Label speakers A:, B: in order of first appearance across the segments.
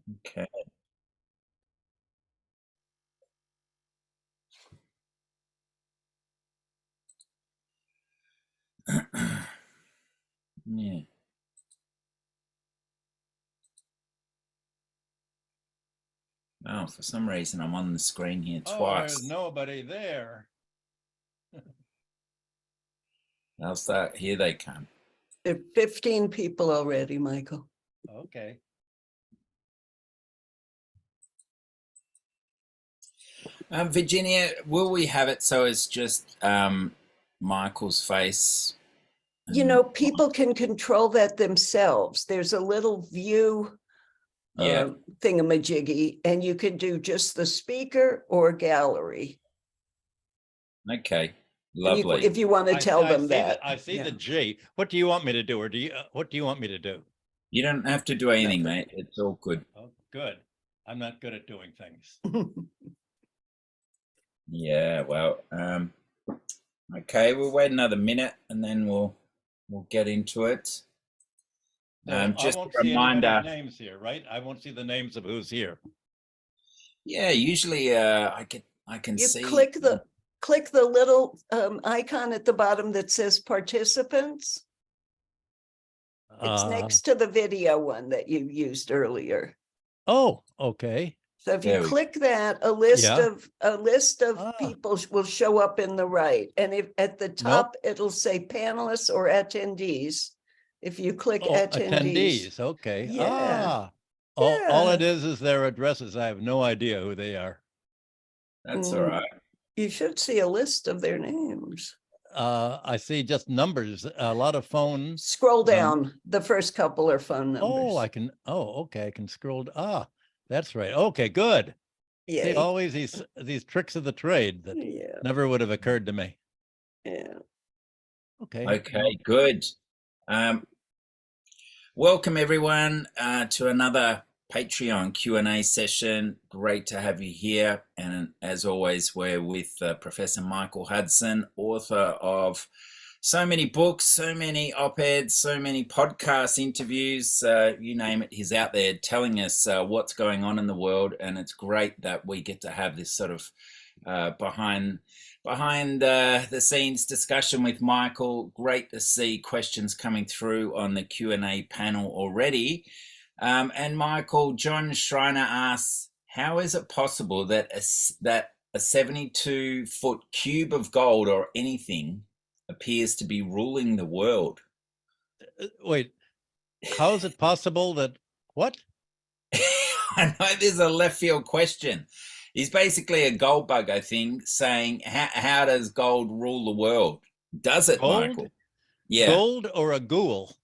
A: Okay. Yeah. Oh, for some reason I'm on the screen here
B: Oh, there's
A: twice.
B: nobody there.
A: I'll start. Here they come.
C: There are 15 people already, Michael.
B: Okay.
A: Virginia, will we have it so it's just Michael's face?
C: You know, people can control that themselves. There's a little view
A: Yeah.
C: thingamajiggy, and you can do just the speaker or gallery.
A: Okay. Lovely.
C: If you want to tell them that.
B: I see the G. What do you want me to do, or what do you want me to do?
A: You don't have to do anything, mate. It's all good.
B: Oh, good. I'm not good at doing things.
A: Yeah. Well. Okay. We'll wait another minute, and then we'll get into it.
B: So
A: just
B: I won't
A: a reminder.
B: See names here, right? I won't see the names of who's here.
A: Yeah. Usually, I can see.
C: Click the little icon at the bottom that says participants. It's next to the video one that you used earlier.
B: Oh, okay.
C: So if you click that, a list of
B: Ah.
C: people will show up in the right, and if at the top it'll say panelists or attendees. If you click attendees,
B: okay.
C: Yeah.
B: All it is their addresses. I have no idea who they are.
A: That's all right.
C: You should see a list of their names.
B: I see just numbers, a lot of phones.
C: Scroll down. The first couple are phone numbers.
B: Oh, I can. Oh, okay. I can scroll. That's right. Okay, good.
C: Yeah.
B: See, always these tricks of the trade that never would have occurred to me.
C: Yeah.
B: Okay.
A: Okay, good. Welcome everyone to another Patreon Q&A session. Great to have you here. And as always, we're with Professor Michael Hudson, author of so many books, so many op-eds, so many podcast interviews, you name it, he's out there telling us what's going on in the world. And it's great that we get to have this sort of behind the scenes discussion with Michael. Great to see questions coming through on the Q&A panel already. And Michael, John Schreiner asks, how is it possible that a 72-foot cube of gold or anything appears to be ruling the world?
B: Wait, how is it possible that what?
A: I know there's a left field question. He's basically a gold bug, I think, saying, how does gold rule the world? Does it,
B: Gold?
A: Michael? Yeah.
B: Gold or a ghoul?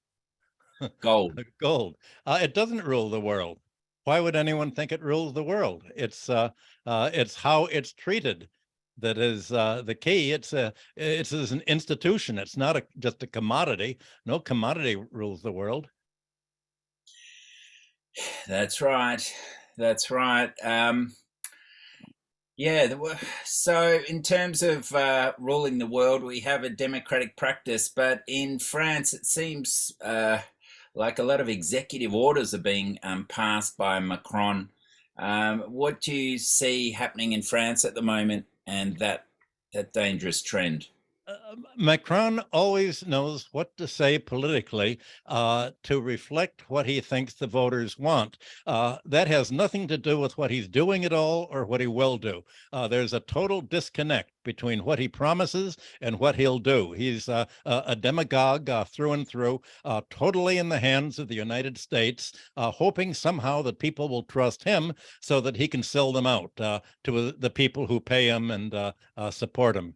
A: Gold.
B: Gold. It doesn't rule the world. Why would anyone think it rules the world? It's how it's treated that is the key. It's an institution. It's not just a commodity. No commodity rules the world.
A: That's right. That's right. Yeah. So in terms of ruling the world, we have a democratic practice, but in France, it seems like a lot of executive orders are being passed by Macron. What do you see happening in France at the moment, and that dangerous trend?
B: Macron always knows what to say politically to reflect what he thinks the voters want. That has nothing to do with what he's doing at all or what he will do. There's a total disconnect between what he promises and what he'll do. He's a demagogue through and through, totally in the hands of the United States, hoping somehow that people will trust him so that he can sell them out to the people who pay him and support him.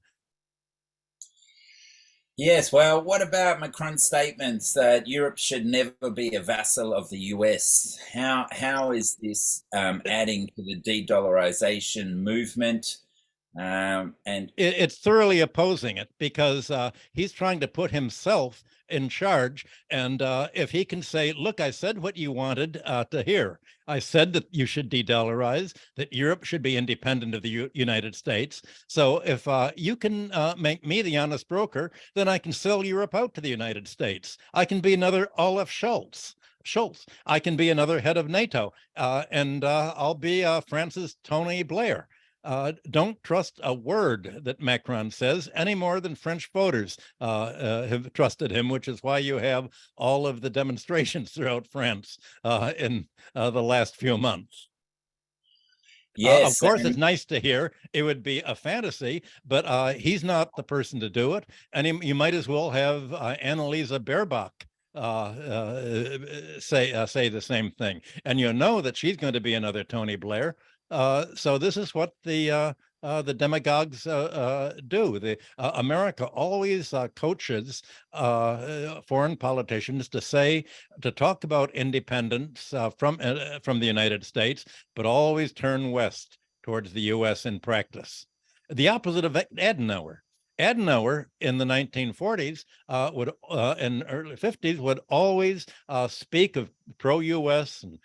A: Yes, well, what about Macron's statements that Europe should never be a vassal of the US? How is this adding to the de-dollarization movement? And
B: it's thoroughly opposing it because he's trying to put himself in charge. And if he can say, look, I said what you wanted to hear. I said that you should de-dollarize, that Europe should be independent of the United States. So if you can make me the honest broker, then I can sell Europe out to the United States. I can be another Olaf Scholz. Schultz. I can be another head of NATO, and I'll be France's Tony Blair. Don't trust a word that Macron says any more than French voters have trusted him, which is why you have all of the demonstrations throughout France in the last few months. Of
A: Yes,
B: course, it's nice to hear. It would be a fantasy, but he's not the person to do it. And you might as well have Annalisa Baerbock say the same thing. And you know that she's going to be another Tony Blair. So this is what the demagogues do. America always coaches foreign politicians to talk about independence from the United States, but always turn west towards the U.S. in practice. The opposite of Adenauer. Adenauer in the 1940s would and early 50s would always speak of pro-US and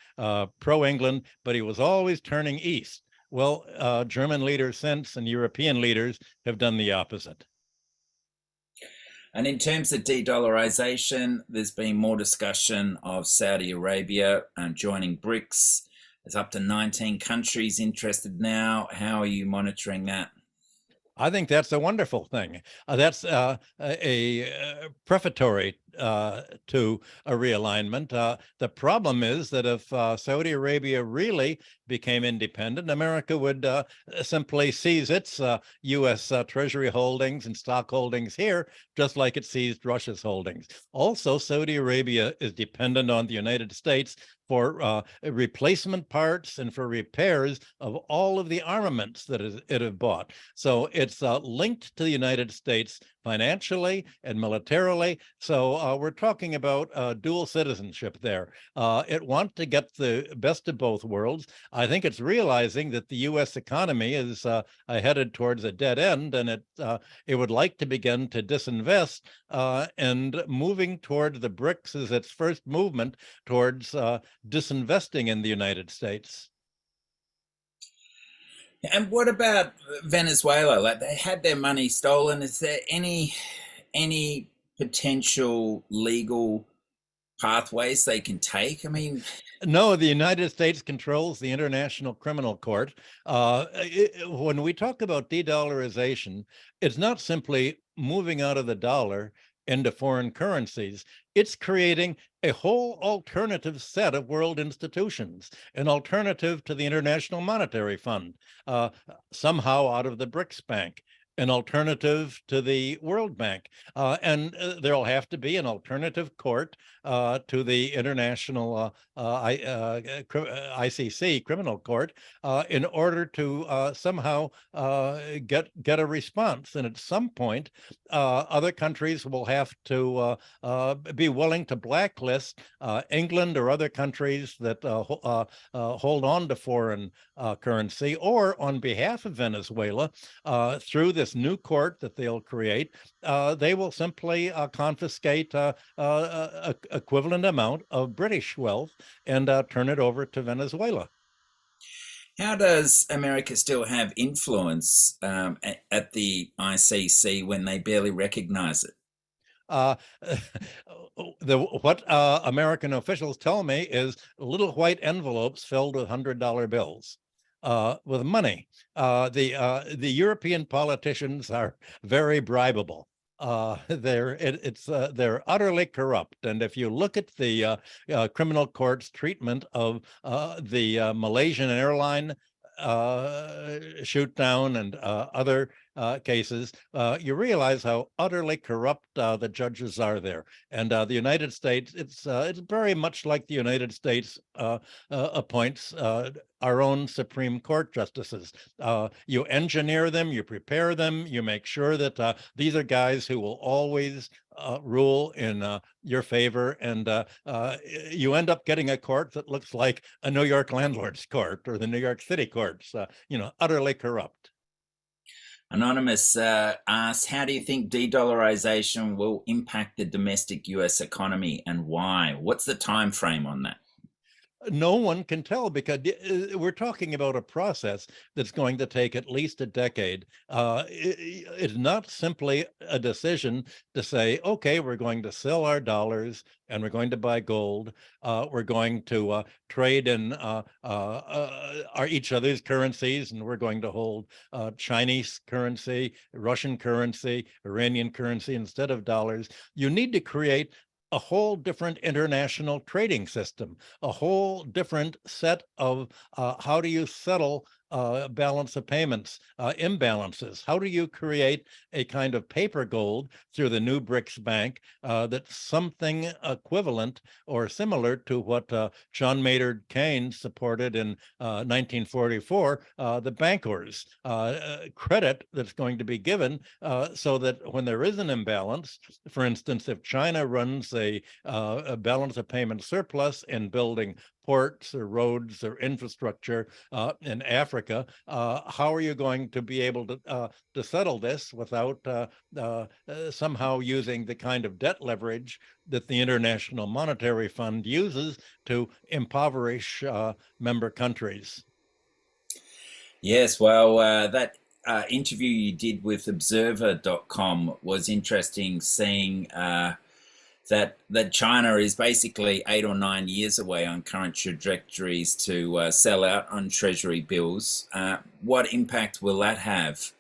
B: pro-England, but he was always turning east. Well, German leaders since and European leaders have done the opposite.
A: And in terms of de-dollarization, there's been more discussion of Saudi Arabia joining BRICS. There's up to 19 countries interested now. How are you monitoring that?
B: I think that's a wonderful thing. That's a prefatory to a realignment. The problem is that if Saudi Arabia really became independent, America would simply seize its U.S. Treasury holdings and stock holdings here, just like it seized Russia's holdings. Also, Saudi Arabia is dependent on the United States for replacement parts and for repairs of all of the armaments that it have bought. So it's linked to the United States financially and militarily. So we're talking about dual citizenship there. It wants to get the best of both worlds. I think it's realizing that the U.S. economy is headed towards a dead end, and it would like to begin to disinvest, and moving toward the BRICS is its first movement towards disinvesting in the United States.
A: And what about Venezuela? Like, they had their money stolen. Is there any potential legal pathways they can take? I mean,
B: no, the United States controls the International Criminal Court. When we talk about de-dollarization, it's not simply moving out of the dollar into foreign currencies. It's creating a whole alternative set of world institutions, an alternative to the International Monetary Fund, somehow out of the BRICS Bank, an alternative to the World Bank. And there'll have to be an alternative court to the International ICC Criminal Court in order to somehow get a response. And at some point, other countries will have to be willing to blacklist England or other countries that hold on to foreign currency, or on behalf of Venezuela, through this new court that they'll create, they will simply confiscate equivalent amount of British wealth and turn it over to Venezuela.
A: How does America still have influence at the ICC when they barely recognize it?
B: What American officials tell me is little white envelopes filled with $100 bills. With money. The European politicians are very bribable. They're utterly corrupt. And if you look at the criminal court's treatment of the Malaysian airline shoot down and other cases, you realize how utterly corrupt the judges are there. And the United States, it's very much like the United States appoints our own Supreme Court justices. You engineer them, you prepare them, you make sure that these are guys who will always rule in your favor, and you end up getting a court that looks like a New York landlord's court or the New York City courts, utterly corrupt.
A: Anonymous asks, how do you think de-dollarization will impact the domestic US economy, and why? What's the time frame on that?
B: No one can tell, because we're talking about a process that's going to take at least a decade. It's not simply a decision to say, okay, we're going to sell our dollars and we're going to buy gold. We're going to trade in each other's currencies, and we're going to hold Chinese currency, Russian currency, Iranian currency instead of dollars. You need to create a whole different international trading system, a whole different set of how do you settle balance of payments, imbalances? How do you create a kind of paper gold through the new BRICS Bank that's something equivalent or similar to what John Maynard Keynes supported in 1944, the bankers, credit that's going to be given so that when there is an imbalance, for instance, if China runs a balance of payment surplus in building ports or roads or infrastructure in Africa, how are you going to be able to settle this without somehow using the kind of debt leverage that the International Monetary Fund uses to impoverish member countries?
A: Yes, well, that interview you did with Observer.com was interesting, seeing that China is basically 8 or 9 years away on current trajectories to sell out on treasury bills. What impact will that have?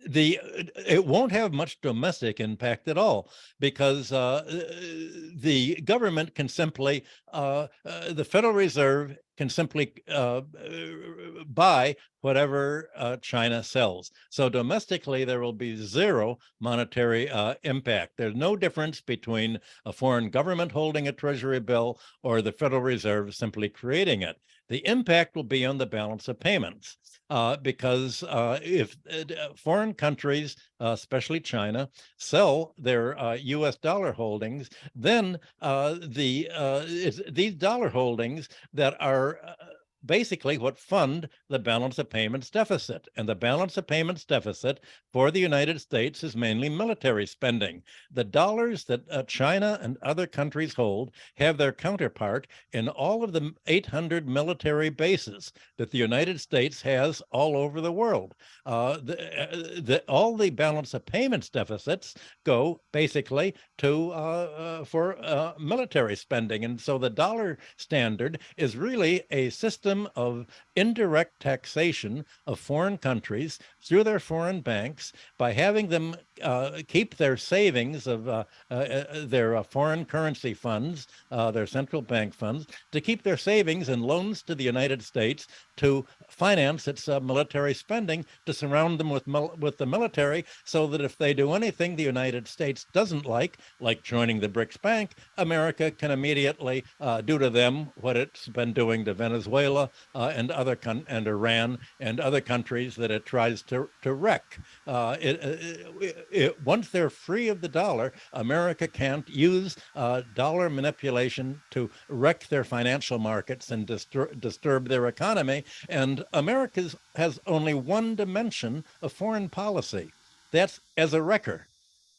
B: It won't have much domestic impact at all, because the government can simply, the Federal Reserve can simply buy whatever China sells. So domestically, there will be zero monetary impact. There's no difference between a foreign government holding a treasury bill or the Federal Reserve simply creating it. The impact will be on the balance of payments. Because if foreign countries, especially China, sell their US dollar holdings, then these dollar holdings that are basically what fund the balance of payments deficit. And the balance of payments deficit for the United States is mainly military spending. The dollars that China and other countries hold have their counterpart in all of the 800 military bases that the United States has all over the world. All the balance of payments deficits go basically for military spending. And so the dollar standard is really a system of indirect taxation of foreign countries through their foreign banks by having them keep their savings of their foreign currency funds, their central bank funds, to keep their savings and loans to the United States to finance its military spending, to surround them with the military, so that if they do anything the United States doesn't like joining the BRICS Bank, America can immediately do to them what it's been doing to Venezuela and Iran and other countries that it tries to wreck. Once they're free of the dollar, America can't use dollar manipulation to wreck their financial markets and disturb their economy. And America has only one dimension of foreign policy. That's as a wrecker.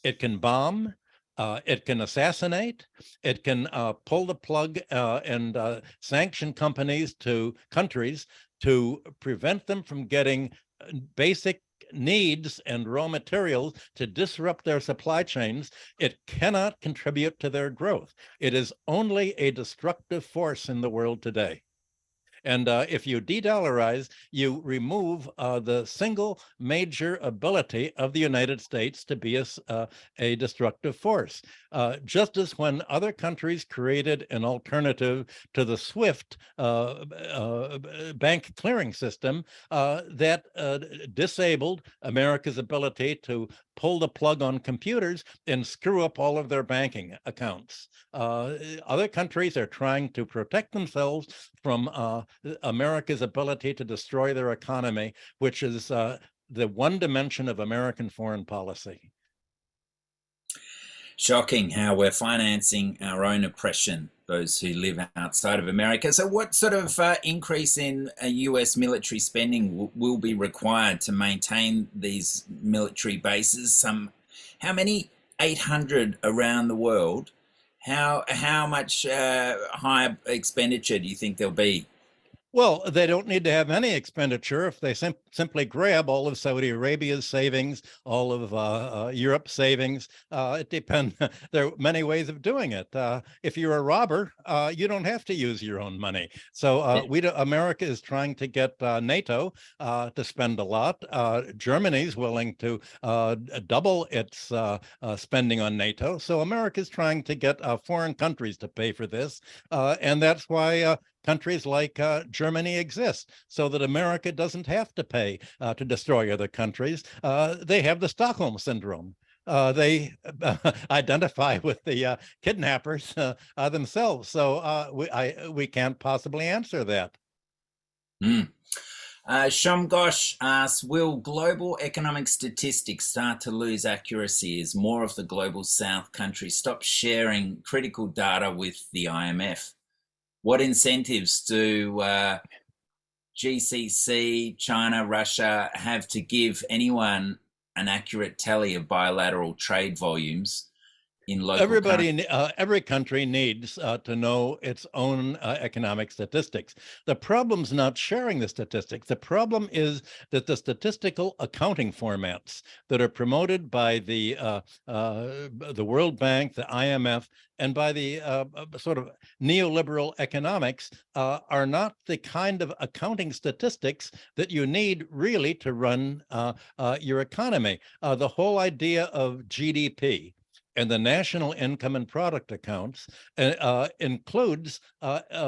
B: It can bomb, it can assassinate, it can pull the plug and sanction countries to prevent them from getting basic needs and raw materials, to disrupt their supply chains. It cannot contribute to their growth. It is only a destructive force in the world today. And if you de-dollarize, you remove the single major ability of the United States to be a destructive force. Just as when other countries created an alternative to the SWIFT bank clearing system that disabled America's ability to pull the plug on computers and screw up all of their banking accounts. Other countries are trying to protect themselves from America's ability to destroy their economy, which is the one dimension of American foreign policy.
A: Shocking how we're financing our own oppression, those who live outside of America. So what sort of increase in US military spending will be required to maintain these military bases? How many? 800 around the world. How much higher expenditure do you think there'll be?
B: Well, they don't need to have any expenditure if they simply grab all of Saudi Arabia's savings, all of Europe's savings. It depends. There are many ways of doing it. If you're a robber, you don't have to use your own money. So America is trying to get NATO to spend a lot. Germany's willing to double its spending on NATO. So America is trying to get foreign countries to pay for this. And that's why countries like Germany exist, so that America doesn't have to pay to destroy other countries. They have the Stockholm syndrome. They identify with the kidnappers themselves. So we can't possibly answer that.
A: Shamgosh asks, will global economic statistics start to lose accuracy as more of the global South countries stop sharing critical data with the IMF? What incentives do GCC, China, Russia have to give anyone an accurate tally of bilateral trade volumes in local countries?
B: Every country needs to know its own economic statistics. The problem's not sharing the statistics. The problem is that the statistical accounting formats that are promoted by the World Bank, the IMF, and by the sort of neoliberal economics are not the kind of accounting statistics that you need really to run your economy. The whole idea of GDP and the national income and product accounts includes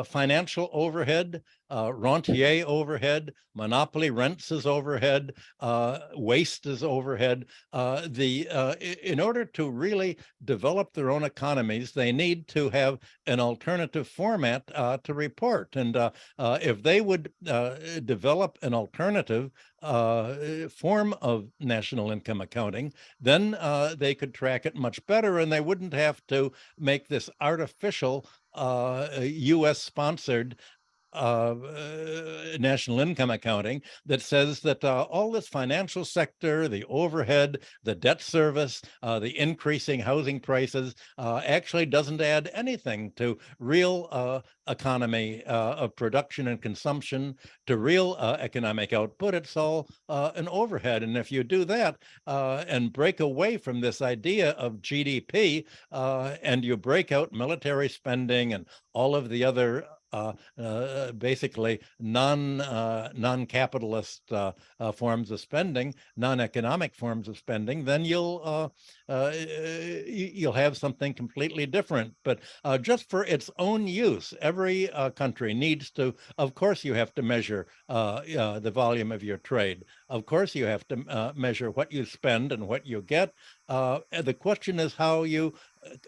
B: financial overhead, rentier overhead, monopoly rents as overhead, waste as overhead. In order to really develop their own economies, they need to have an alternative format to report. And if they would develop an alternative form of national income accounting, then they could track it much better, and they wouldn't have to make this artificial US-sponsored national income accounting that says that all this financial sector, the overhead, the debt service, the increasing housing prices actually doesn't add anything to real economy of production and consumption, to real economic output. It's all an overhead. And if you do that and break away from this idea of GDP and you break out military spending and all of the other basically non-capitalist forms of spending, non-economic forms of spending, then you'll have something completely different. But just for its own use, every country needs to. Of course, you have to measure the volume of your trade. Of course, you have to measure what you spend and what you get. The question is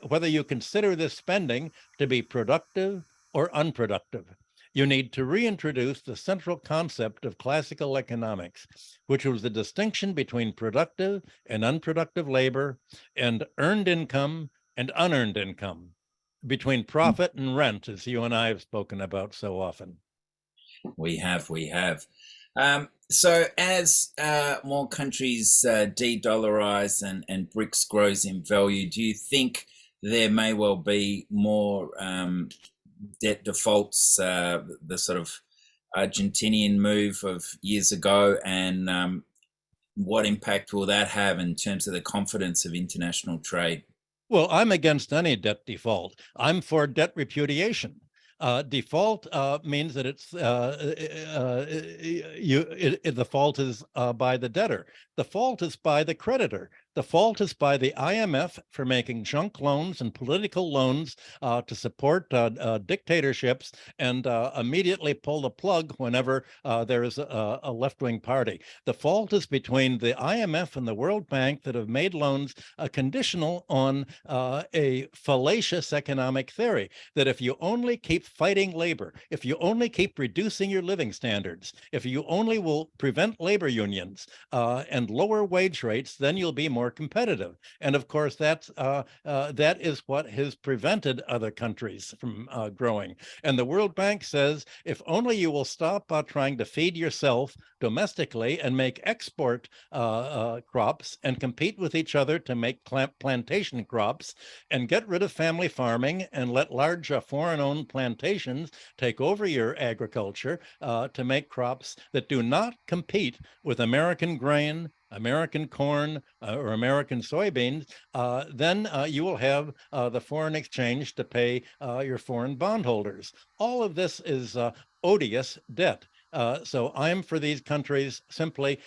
B: whether you consider this spending to be productive or unproductive. You need to reintroduce the central concept of classical economics, which was the distinction between productive and unproductive labor, and earned income and unearned income, between profit and rent, as you and I have spoken about so often.
A: We have. So as more countries de-dollarize and BRICS grows in value, do you think there may well be more debt defaults, the sort of Argentinian move of years ago, and what impact will that have in terms of the confidence of international trade?
B: Well, I'm against any debt default. I'm for debt repudiation. Default means that the fault is by the debtor. The fault is by the creditor. The fault is by the IMF for making junk loans and political loans to support dictatorships and immediately pull the plug whenever there is a left-wing party. The fault is between the IMF and the World Bank that have made loans conditional on a fallacious economic theory, that if you only keep fighting labor, if you only keep reducing your living standards, if you only will prevent labor unions and lower wage rates, then you'll be more more competitive. And of course, that is what has prevented other countries from growing. And the World Bank says, if only you will stop trying to feed yourself domestically and make export crops and compete with each other to make plantation crops, and get rid of family farming and let large foreign-owned plantations take over your agriculture to make crops that do not compete with American grain, American corn, or American soybeans, then you will have the foreign exchange to pay your foreign bondholders. All of this is odious debt. So I'm for these countries simply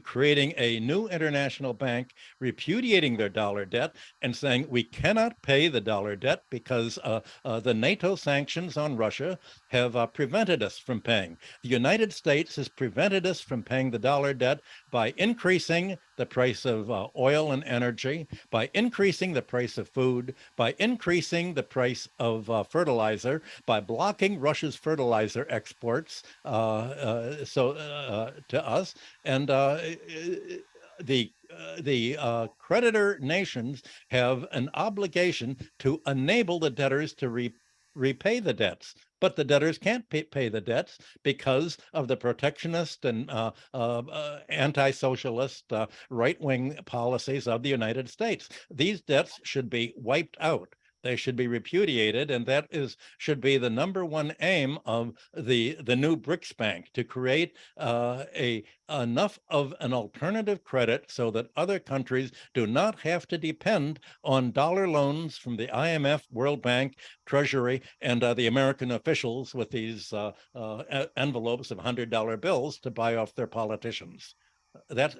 B: creating a new international bank, repudiating their dollar debt, and saying we cannot pay the dollar debt because the NATO sanctions on Russia have prevented us from paying. The United States has prevented us from paying the dollar debt by increasing the price of oil and energy, by increasing the price of food, by increasing the price of fertilizer, by blocking Russia's fertilizer exports to us. And the creditor nations have an obligation to enable the debtors to repay the debts. But the debtors can't pay the debts because of the protectionist and anti-socialist right-wing policies of the United States. These debts should be wiped out. They should be repudiated, and that should be the number one aim of the new BRICS Bank, to create enough of an alternative credit so that other countries do not have to depend on dollar loans from the IMF, World Bank, Treasury, and the American officials with these envelopes of $100 bills to buy off their politicians. That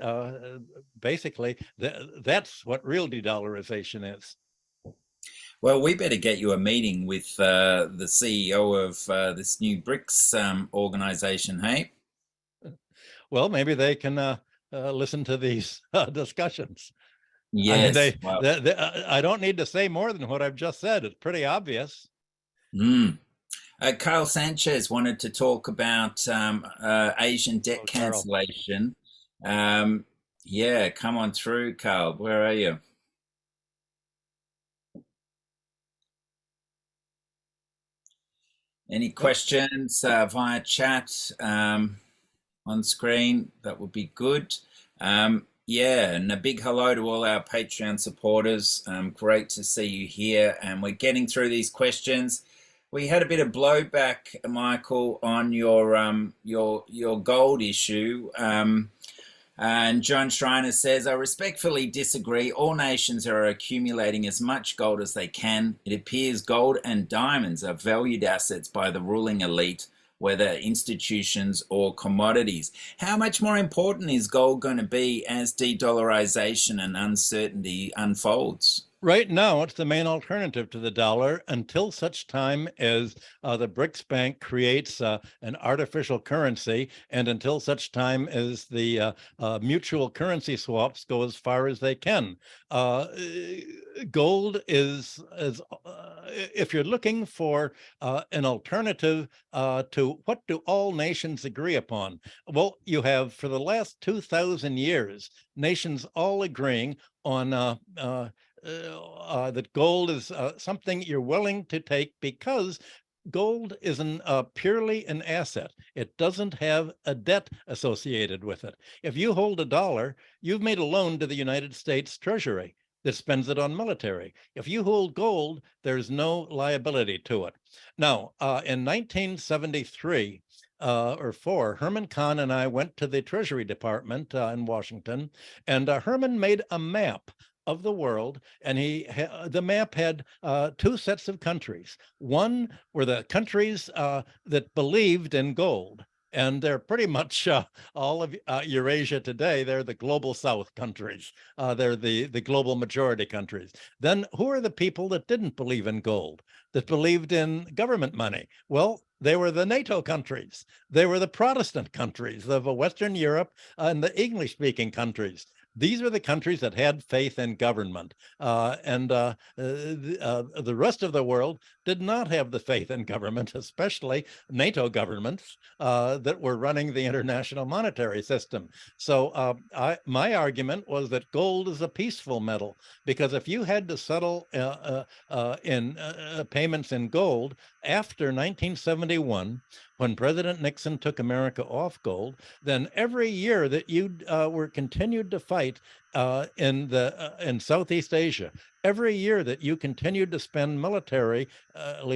B: basically, that's what real de-dollarization is.
A: Well, we better get you a meeting with the CEO of this new BRICS organization, hey?
B: Well, maybe they can listen to these discussions.
A: Yes.
B: I mean, I don't need to say more than what I've just said. It's pretty obvious.
A: Carl Sanchez wanted to talk about Asian debt cancellation. Yeah, come on through, Carl. Where are you? Any questions via chat on screen? That would be good. Yeah, and a big hello to all our Patreon supporters. Great to see you here, and we're getting through these questions. We had a bit of blowback, Michael, on your gold issue. And John Schreiner says, I respectfully disagree. All nations are accumulating as much gold as they can. It appears gold and diamonds are valued assets by the ruling elite, whether institutions or commodities. How much more important is gold going to be as de-dollarization and uncertainty unfolds?
B: Right now, it's the main alternative to the dollar until such time as the BRICS Bank creates an artificial currency, and until such time as the mutual currency swaps go as far as they can. Gold is if you're looking for an alternative to what do all nations agree upon? Well, you have, for the last 2,000 years, nations all agreeing on that gold is something you're willing to take because gold is purely an asset. It doesn't have a debt associated with it. If you hold $1, you've made a loan to the United States Treasury that spends it on military. If you hold gold, there's no liability to it. Now, in 1973, or 4, Herman Kahn and I went to the Treasury Department in Washington, and Herman made a map of the world, and the map had 2 sets of countries. One were the countries that believed in gold, and they're pretty much all of Eurasia today. They're the global South countries. They're the global majority countries. Then who are the people that didn't believe in gold, that believed in government money? Well, they were the NATO countries. They were the Protestant countries of Western Europe and the English-speaking countries. These are the countries that had faith in government, the rest of the world did not have the faith in government, especially NATO governments that were running the international monetary system. So my argument was that gold is a peaceful metal, because if you had to settle in payments in gold after 1971, when President Nixon took America off gold, then every year that you were continued to fight in Southeast Asia, every year that you continued to spend militarily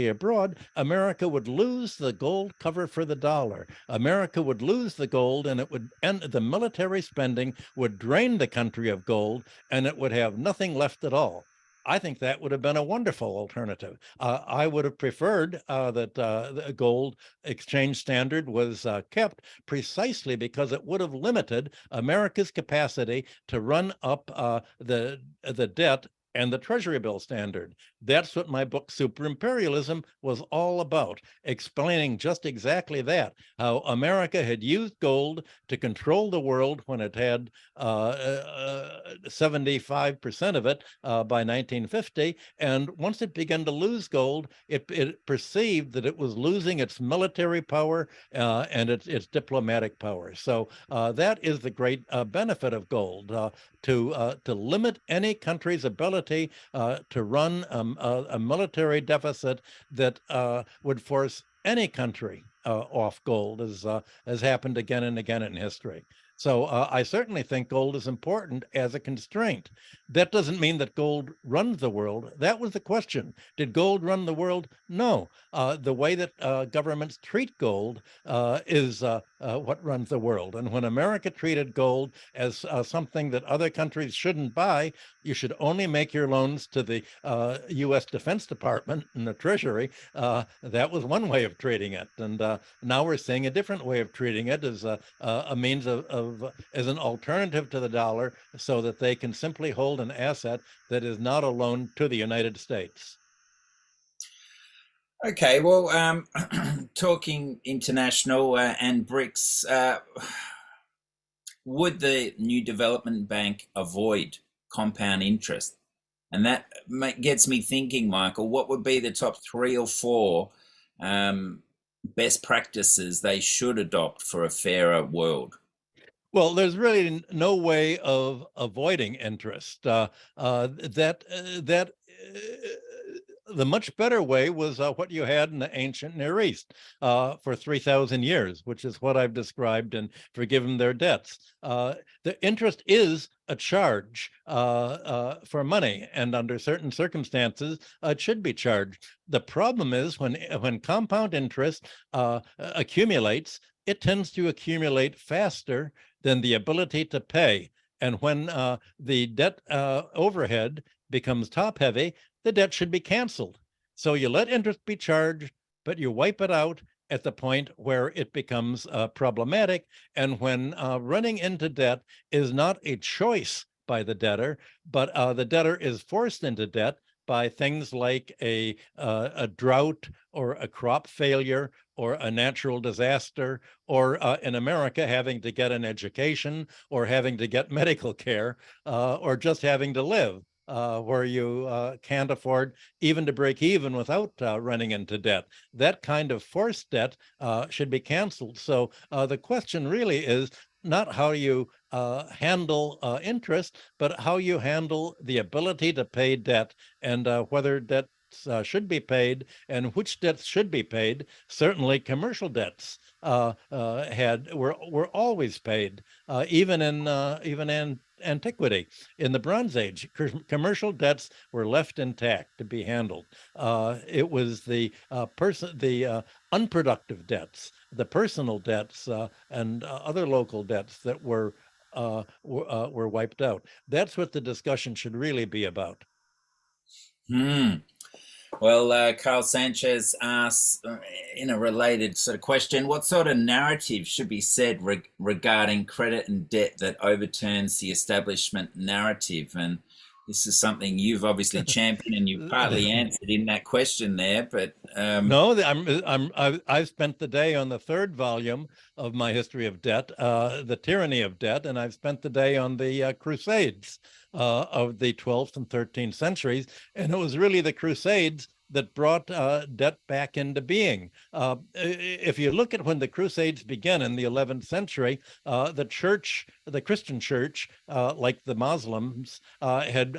B: abroad, America would lose the gold cover for the dollar. America would lose the gold, and it would end. The military spending would drain the country of gold, and it would have nothing left at all. I think that would have been a wonderful alternative. I would have preferred that the gold exchange standard was kept, precisely because it would have limited America's capacity to run up the debt and the treasury bill standard. That's what my book Super Imperialism was all about, explaining just exactly that, how America had used gold to control the world when it had 75% of it by 1950. And once it began to lose gold, it perceived that it was losing its military power and its diplomatic power. So that is the great benefit of gold, to limit any country's ability to run a military deficit that would force any country off gold, as happened again and again in history. So I certainly think gold is important as a constraint. That doesn't mean that gold runs the world. That was the question. Did gold run the world? No. The way that governments treat gold is what runs the world. And when America treated gold as something that other countries shouldn't buy, you should only make your loans to the U.S. Defense Department and the Treasury. That was one way of treating it. And now we're seeing a different way of treating it as a means as an alternative to the dollar, so that they can simply hold an asset that is not a loan to the United States.
A: Okay, well, talking international and BRICS, would the new development bank avoid compound interest? And that gets me thinking, Michael, what would be the top 3 or 4 best practices they should adopt for a fairer world?
B: Well, there's really no way of avoiding interest. The much better way was what you had in the ancient Near East for 3,000 years, which is what I've described in Forgive Them Their Debts. The interest is a charge for money, and under certain circumstances, it should be charged. The problem is when compound interest accumulates, it tends to accumulate faster than the ability to pay. And when the debt overhead becomes top heavy, the debt should be canceled. So you let interest be charged, but you wipe it out at the point where it becomes problematic, and when running into debt is not a choice by the debtor, but the debtor is forced into debt by things like a drought or a crop failure or a natural disaster, or in America, having to get an education or having to get medical care, or just having to live, where you can't afford even to break even without running into debt. That kind of forced debt should be canceled. So the question really is not how you handle interest, but how you handle the ability to pay debt, and whether debt should be paid and which debts should be paid. Certainly commercial debts were always paid, even in antiquity. In the Bronze Age, commercial debts were left intact to be handled. It was the unproductive debts, the personal debts, and other local debts that were wiped out. That's what the discussion should really be about.
A: Well, Carl Sanchez asks, in a related sort of question, what sort of narrative should be said regarding credit and debt that overturns the establishment narrative? And this is something you've obviously championed, and you partly answered in that question there. But
B: no, I've spent the day on the third volume of my history of debt, The Tyranny of Debt, and I've spent the day on the Crusades of the 12th and 13th centuries, and it was really the Crusades that brought debt back into being. If you look at when the Crusades began in the 11th century, the church, the Christian church, like the Muslims, had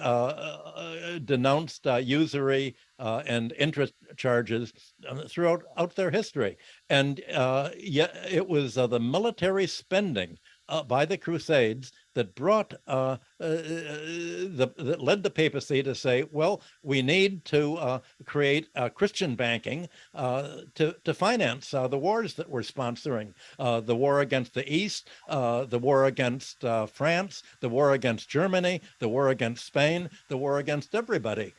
B: denounced usury and interest charges throughout their history. And yet it was the military spending by the Crusades that brought that led the papacy to say, well, we need to create Christian banking to finance the wars that we're sponsoring, the war against the East, the war against France, the war against Germany, the war against Spain, the war against everybody.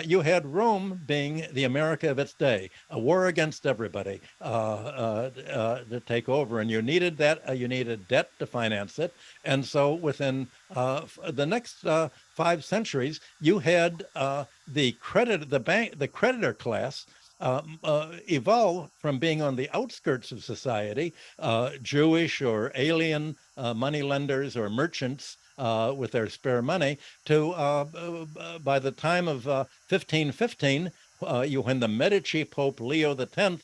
B: You had Rome being the America of its day, a war against everybody to take over, and you needed that. You needed debt to finance it, and so within the next 5 centuries, you had the creditor class evolve from being on the outskirts of society, Jewish or alien moneylenders or merchants with their spare money, to by the time of 1515, when the Medici Pope Leo X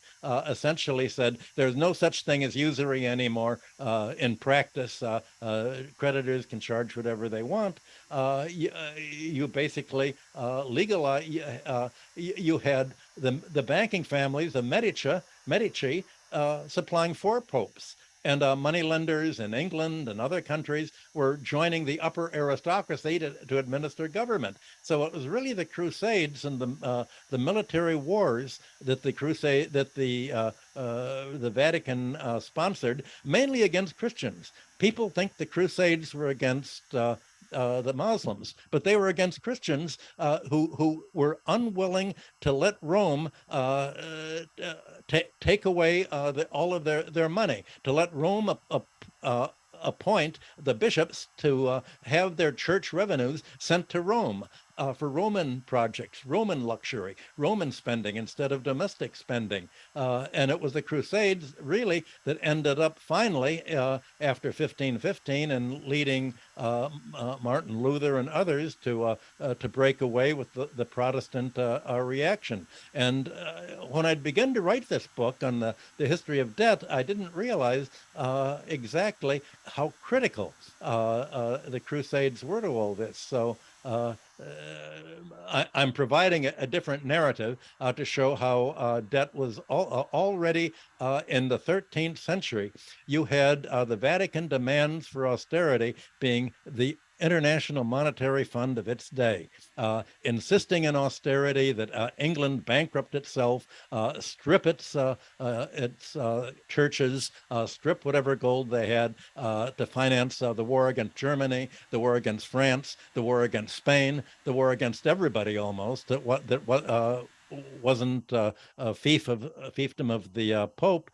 B: essentially said there's no such thing as usury anymore. In practice, creditors can charge whatever they want. You basically legalize. You had the banking families, the Medici, supplying 4 popes. And moneylenders in England and other countries were joining the upper aristocracy to administer government. So it was really the Crusades and the military wars that the Vatican sponsored, mainly against Christians. People think the Crusades were against the Muslims, but they were against Christians who were unwilling to let Rome take away all of their money, to let Rome appoint the bishops to have their church revenues sent to Rome for Roman projects, Roman luxury, Roman spending instead of domestic spending. And it was the Crusades really that ended up finally after 1515 and leading Martin Luther and others to break away with the Protestant reaction. And when I began to write this book on the history of debt, I didn't realize exactly how critical the Crusades were to all this. So I'm providing a different narrative to show how debt was already in the 13th century. You had the Vatican demands for austerity being the International Monetary Fund of its day, insisting in austerity that England bankrupt itself, strip its churches, strip whatever gold they had to finance the war against Germany, the war against France, the war against Spain, the war against everybody almost. That wasn't a fiefdom of the Pope,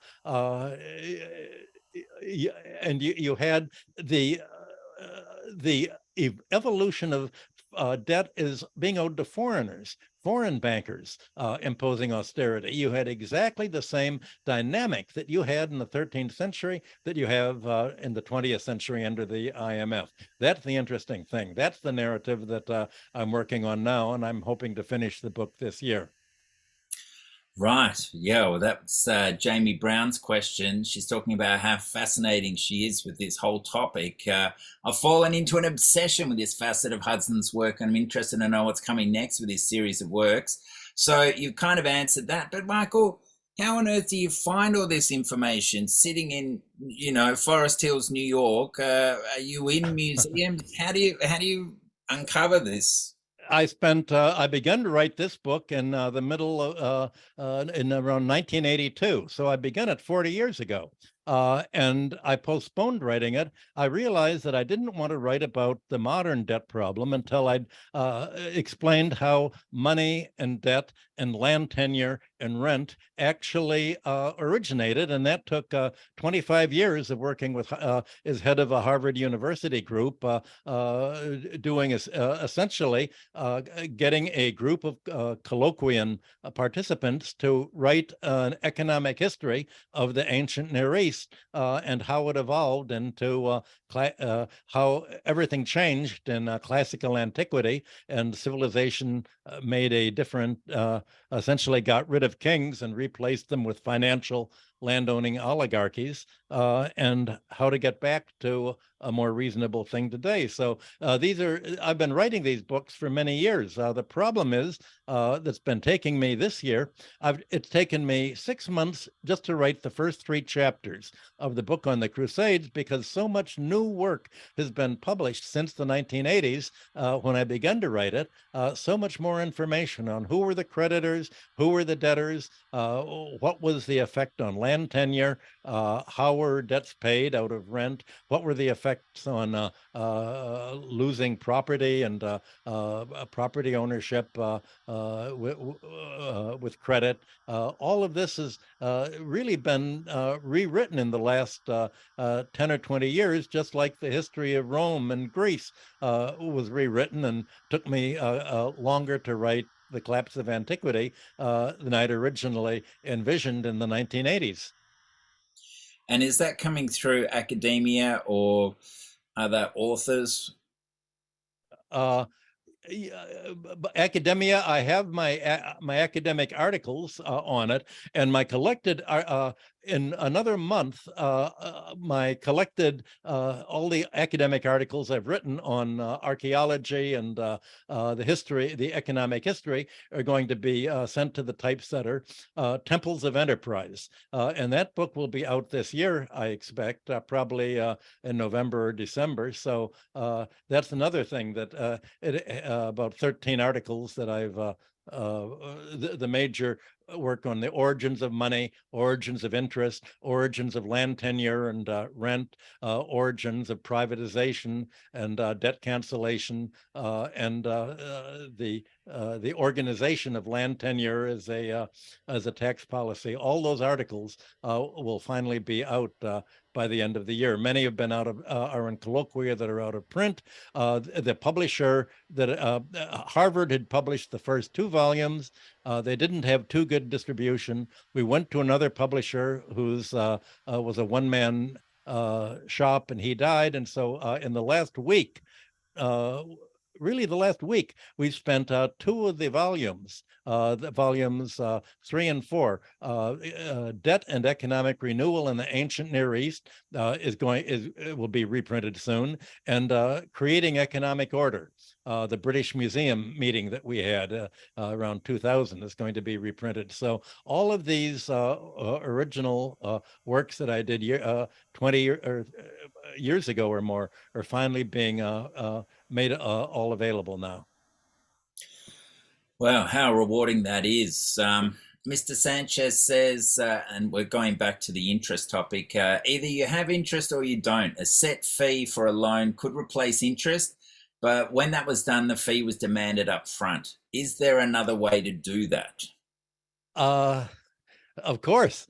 B: and you had the evolution of debt is being owed to foreigners, foreign bankers imposing austerity. You had exactly the same dynamic that you had in the 13th century that you have in the 20th century under the IMF. That's the interesting thing. That's the narrative that I'm working on now, and I'm hoping to finish the book this year.
A: Right. Yeah. Well, that's Jamie Brown's question. She's talking about how fascinating she is with this whole topic. I've fallen into an obsession with this facet of Hudson's work, and I'm interested to know what's coming next with this series of works. So you've kind of answered that. But Michael, how on earth do you find all this information sitting in, Forest Hills, New York? Are you in museums? How do you uncover this?
B: I began to write this book in the middle of, in around 1982. So I began it 40 years ago. and I postponed writing it. I realized that I didn't want to write about the modern debt problem until I'd explained how money and debt and land tenure and rent actually originated. And that took 25 years of working with as head of a Harvard University group, doing essentially getting a group of colloquian participants to write an economic history of the ancient Near East and how it evolved into how everything changed in classical antiquity, and civilization made a different, essentially got rid of kings and replaced them with financial landowning oligarchies, and how to get back to a more reasonable thing today. So I've been writing these books for many years. The problem is that's been taking me this year, it's taken me 6 months just to write the first 3 chapters of the book on the Crusades, because so much new work has been published since the 1980s when I began to write it. So much more information on who were the creditors, who were the debtors, what was the effect on land tenure, how were debts paid out of rent, what were the effects on losing property and property ownership with credit. All of this has really been rewritten in the last 10 or 20 years, just like the history of Rome and Greece was rewritten, and took me longer to write The Collapse of Antiquity than I'd originally envisioned in the 1980s.
A: And is that coming through academia or other authors?
B: Academia, I have my academic articles on it, and my collected in another month, my collected all the academic articles I've written on archaeology and the history, the economic history, are going to be sent to the typesetter, Temples of Enterprise, and that book will be out this year, I expect, probably in November or December. So that's another thing that about 13 articles that I've the major work on the origins of money, origins of interest, origins of land tenure and rent, origins of privatization and debt cancellation, and the organization of land tenure as a tax policy. All those articles will finally be out by the end of the year. Many have been are in colloquia that are out of print. The publisher that Harvard had published the first 2 volumes. They didn't have too good distribution. We went to another publisher who's was a one-man shop, and he died. And so in the last week, really the last week, we've spent 2 of the volumes 3 and 4, Debt and Economic Renewal in the Ancient Near East will be reprinted soon, and Creating Economic Order. The British Museum meeting that we had around 2000 is going to be reprinted. So all of these original works that I did 20 years ago or more are finally being made all available now.
A: Wow, how rewarding that is. Mr. Sanchez says, and we're going back to the interest topic, either you have interest or you don't. A set fee for a loan could replace interest, but when that was done, the fee was demanded up front. Is there another way to do that?
B: Of course.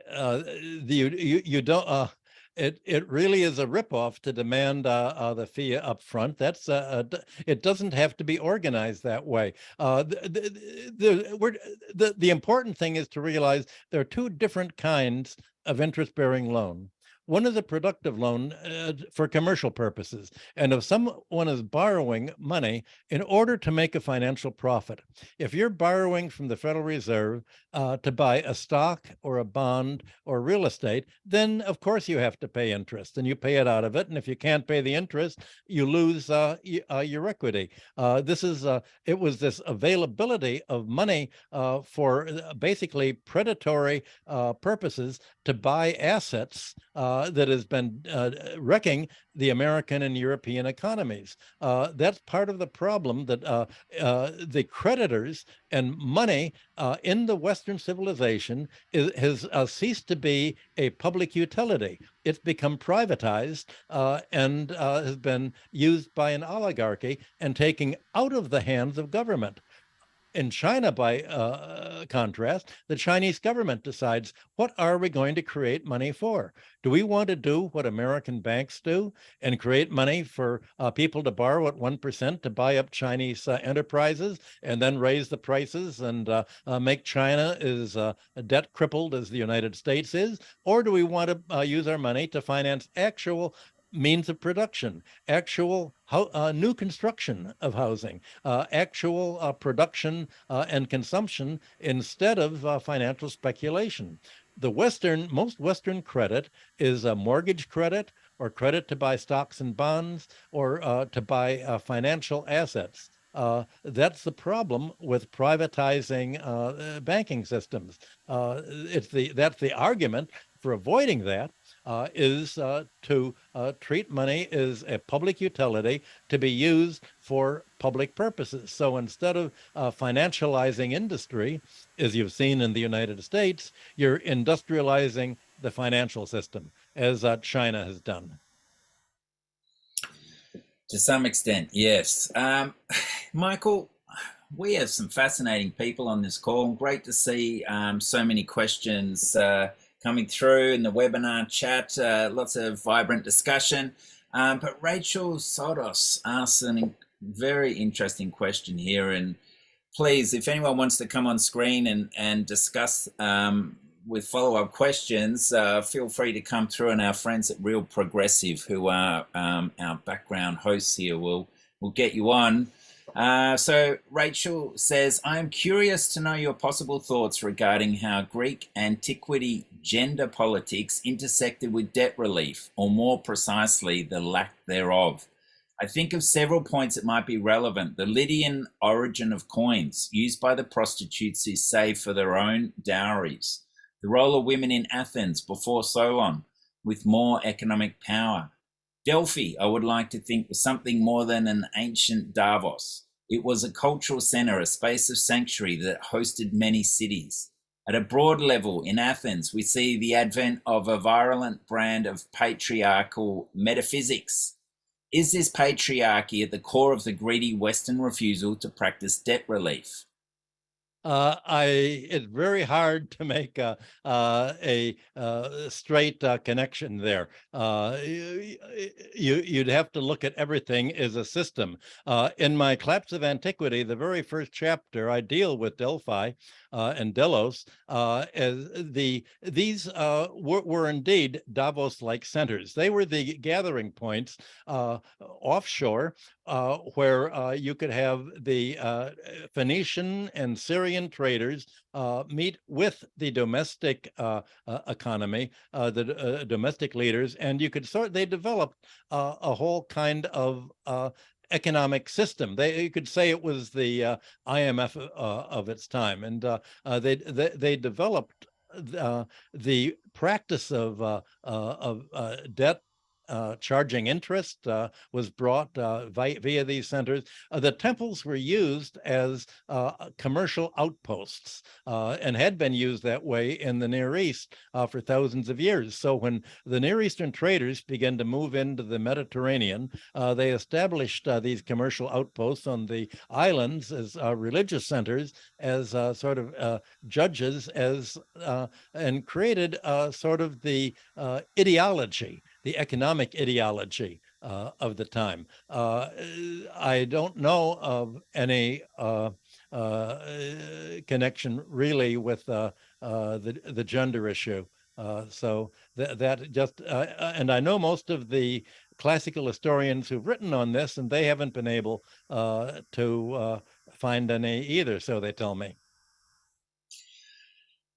B: You don't. It really is a ripoff to demand the fee up front. That's it doesn't have to be organized that way. The important thing is to realize there are 2 different kinds of interest-bearing loan. One is a productive loan for commercial purposes. And if someone is borrowing money in order to make a financial profit, if you're borrowing from the Federal Reserve to buy a stock or a bond or real estate, then of course you have to pay interest, and you pay it out of it. And if you can't pay the interest, you lose your equity. It was this availability of money for basically predatory purposes to buy assets that has been wrecking the American and European economies. That's part of the problem, that the creditors and money in the Western civilization has ceased to be a public utility. It's become privatized and has been used by an oligarchy and taken out of the hands of government. In China, by contrast, the Chinese government decides, what are we going to create money for? Do we want to do what American banks do and create money for people to borrow at 1% to buy up Chinese enterprises and then raise the prices and make China as debt crippled as the United States is? Or do we want to use our money to finance actual means of production, actual new construction of housing, actual production and consumption instead of financial speculation? Most Western credit is a mortgage credit or credit to buy stocks and bonds or to buy financial assets. That's the problem with privatizing banking systems. That's the argument for avoiding that. Is to treat money as a public utility to be used for public purposes. So instead of financializing industry, as you've seen in the United States, you're industrializing the financial system, as China has done.
A: To some extent, yes. Michael, we have some fascinating people on this call. Great to see so many questions coming through in the webinar chat. Lots of vibrant discussion. But Rachel Sodos asks a very interesting question here. And please, if anyone wants to come on screen and discuss with follow-up questions, feel free to come through, and our friends at Real Progressive, who are our background hosts here, will get you on. So Rachel says, I am curious to know your possible thoughts regarding how Greek antiquity gender politics intersected with debt relief, or more precisely, the lack thereof. I think of several points that might be relevant. The Lydian origin of coins used by the prostitutes who save for their own dowries. The role of women in Athens before Solon with more economic power. Delphi, I would like to think, was something more than an ancient Davos. It was a cultural center, a space of sanctuary that hosted many cities. At a broad level, in Athens, we see the advent of a virulent brand of patriarchal metaphysics. Is this patriarchy at the core of the greedy Western refusal to practice debt relief?
B: It's very hard to make a straight connection there. You'd have to look at everything as a system. In my Collapse of Antiquity, the very first chapter, I deal with Delphi and Delos. As these were indeed Davos-like centers. They were the gathering points offshore where you could have the Phoenician and Syrian traders meet with the domestic economy, the domestic leaders, and they developed a whole kind of economic system. You could say it was the IMF of its time, and they developed the practice of debt. Charging interest was brought via these centers. The temples were used as commercial outposts and had been used that way in the Near East for thousands of years. So when the Near Eastern traders began to move into the Mediterranean, they established these commercial outposts on the islands as religious centers, as sort of judges, and created sort of the ideology, the economic ideology of the time. I don't know of any connection really with the gender issue. So that just, and I know most of the classical historians who've written on this, and they haven't been able to find any either, so they tell me.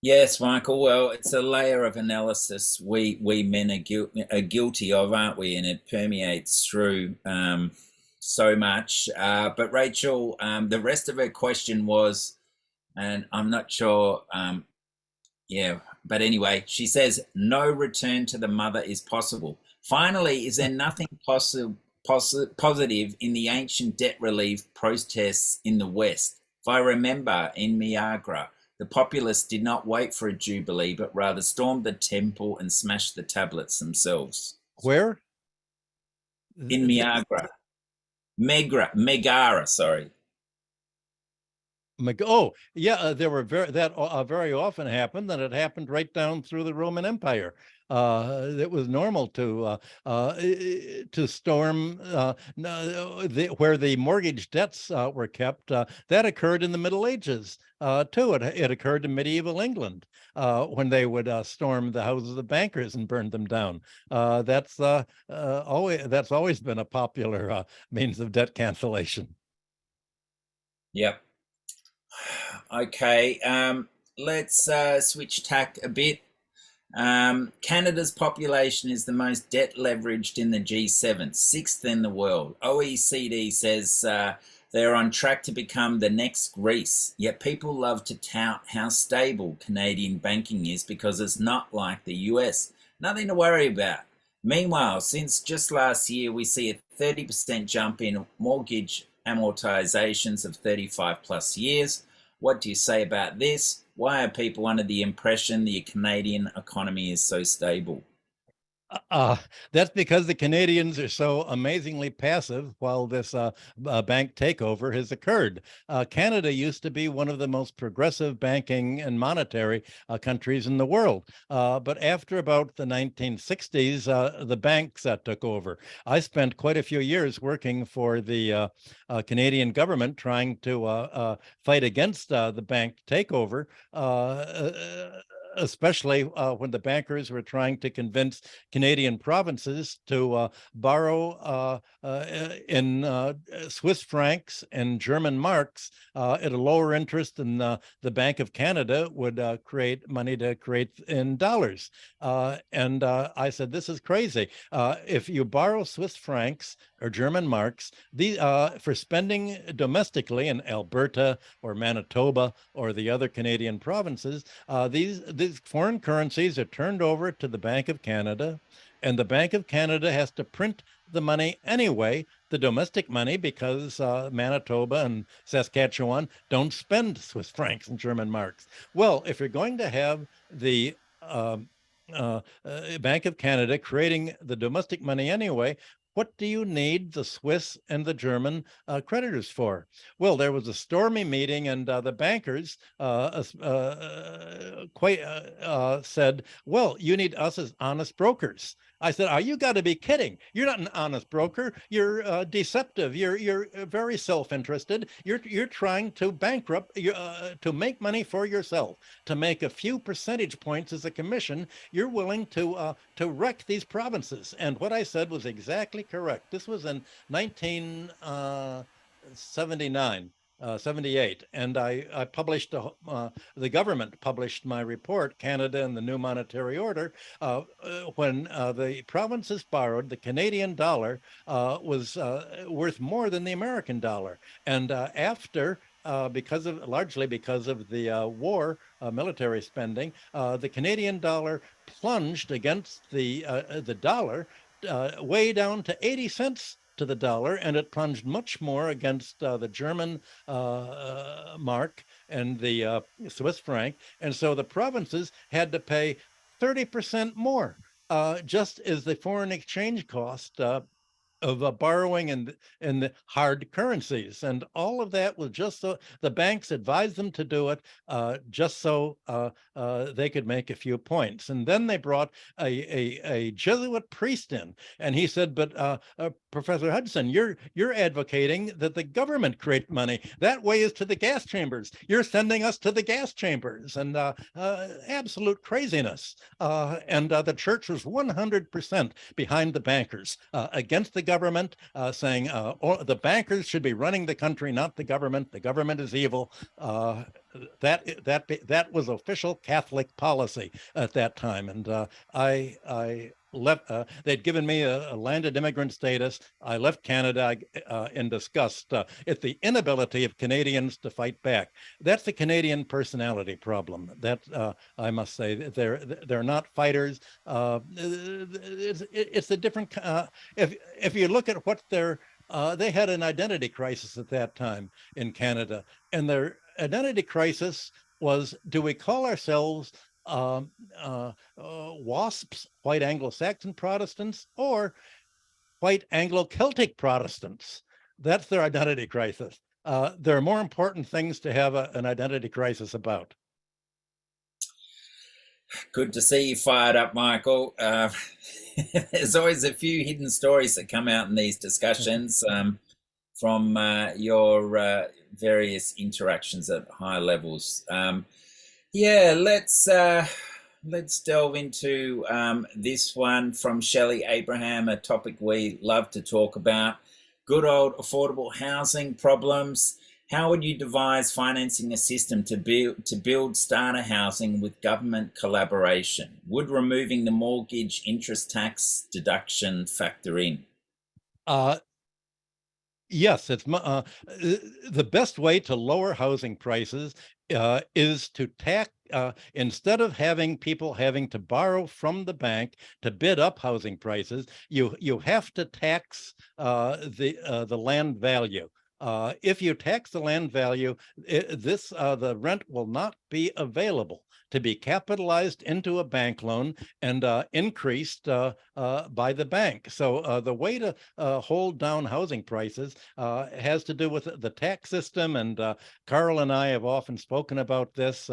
A: Yes, Michael. Well, it's a layer of analysis we men are guilty of, aren't we? And it permeates through so much. But Rachel, the rest of her question was, and I'm not sure. Yeah, But anyway, she says no return to the mother is possible. Finally, is there nothing positive in the ancient debt relief protests in the West? If I remember, in Niagara, the populace did not wait for a jubilee, but rather stormed the temple and smashed the tablets themselves.
B: Where?
A: In Niagara. Megara, sorry.
B: Oh, yeah, there were very often happened, and it happened right down through the Roman Empire. It was normal to storm where the mortgage debts were kept. That occurred in the Middle Ages too. It occurred in medieval England when they would storm the houses of the bankers and burn them down. That's always been a popular means of debt cancellation.
A: Yep. Okay, let's switch tack a bit. Canada's population is the most debt leveraged in the G7, sixth in the world. OECD says they're on track to become the next Greece, yet people love to tout how stable Canadian banking is because it's not like the US. Nothing to worry about. Meanwhile, since just last year, we see a 30% jump in mortgage amortizations of 35 plus years. What do you say about this? Why are people under the impression the Canadian economy is so stable?
B: That's because the Canadians are so amazingly passive while this bank takeover has occurred. Canada used to be one of the most progressive banking and monetary countries in the world. But after about the 1960s, the banks took over. I spent quite a few years working for the Canadian government trying to fight against the bank takeover. Especially when the bankers were trying to convince Canadian provinces to borrow in Swiss francs and German marks at a lower interest than the Bank of Canada would create money to create in dollars. And I said, this is crazy. If you borrow Swiss francs or German marks, for spending domestically in Alberta or Manitoba or the other Canadian provinces, these foreign currencies are turned over to the Bank of Canada, and the Bank of Canada has to print the money anyway, the domestic money, because Manitoba and Saskatchewan don't spend Swiss francs and German marks. Well, if you're going to have the Bank of Canada creating the domestic money anyway, what do you need the Swiss and the German creditors for? Well, there was a stormy meeting, and the bankers said, well, you need us as honest brokers. I said, you got to be kidding. You're not an honest broker. You're deceptive. You're very self-interested. You're trying to bankrupt, to make money for yourself, to make a few percentage points as a commission. You're willing to wreck these provinces. And what I said was exactly correct. This was in 1979. 78, and I published, the government published my report, Canada and the New Monetary Order, when the provinces borrowed, the Canadian dollar was worth more than the American dollar. And after, largely because of the war, military spending, the Canadian dollar plunged against the dollar way down to 80 cents to the dollar, and it plunged much more against the German mark and the Swiss franc. And so the provinces had to pay 30% more, just as the foreign exchange cost of borrowing in the hard currencies. And all of that was just so the banks advised them to do it, just so they could make a few points. And then they brought a Jesuit priest in, and he said, but Professor Hudson, you're advocating that the government create money. That way is to the gas chambers. You're sending us to the gas chambers, and absolute craziness. And the church was 100% behind the bankers, against the government, saying the bankers should be running the country, not the government. The government is evil. That was official Catholic policy at that time, and I they'd given me a landed immigrant status. I left Canada in disgust at the inability of Canadians to fight back. That's the Canadian personality problem. That I must say, they're not fighters. It's a different. If you look at what they had an identity crisis at that time in Canada, and their identity crisis was: do we call ourselves WASPs, white Anglo-Saxon Protestants, or white Anglo-Celtic Protestants? That's their identity crisis. There are more important things to have an identity crisis about.
A: Good to see you fired up, Michael. There's always a few hidden stories that come out in these discussions from your various interactions at high levels. Yeah, let's delve into this one from Shelley Abraham, a topic we love to talk about. Good old affordable housing problems. How would you devise financing a system to build starter housing with government collaboration? Would removing the mortgage interest tax deduction factor in?
B: Yes, it's the best way to lower housing prices is to tax, instead of having people having to borrow from the bank to bid up housing prices, you have to tax the land value. If you tax the land value, the rent will not be available to be capitalized into a bank loan and increased by the bank. So the way to hold down housing prices has to do with the tax system, and Carl and I have often spoken about this.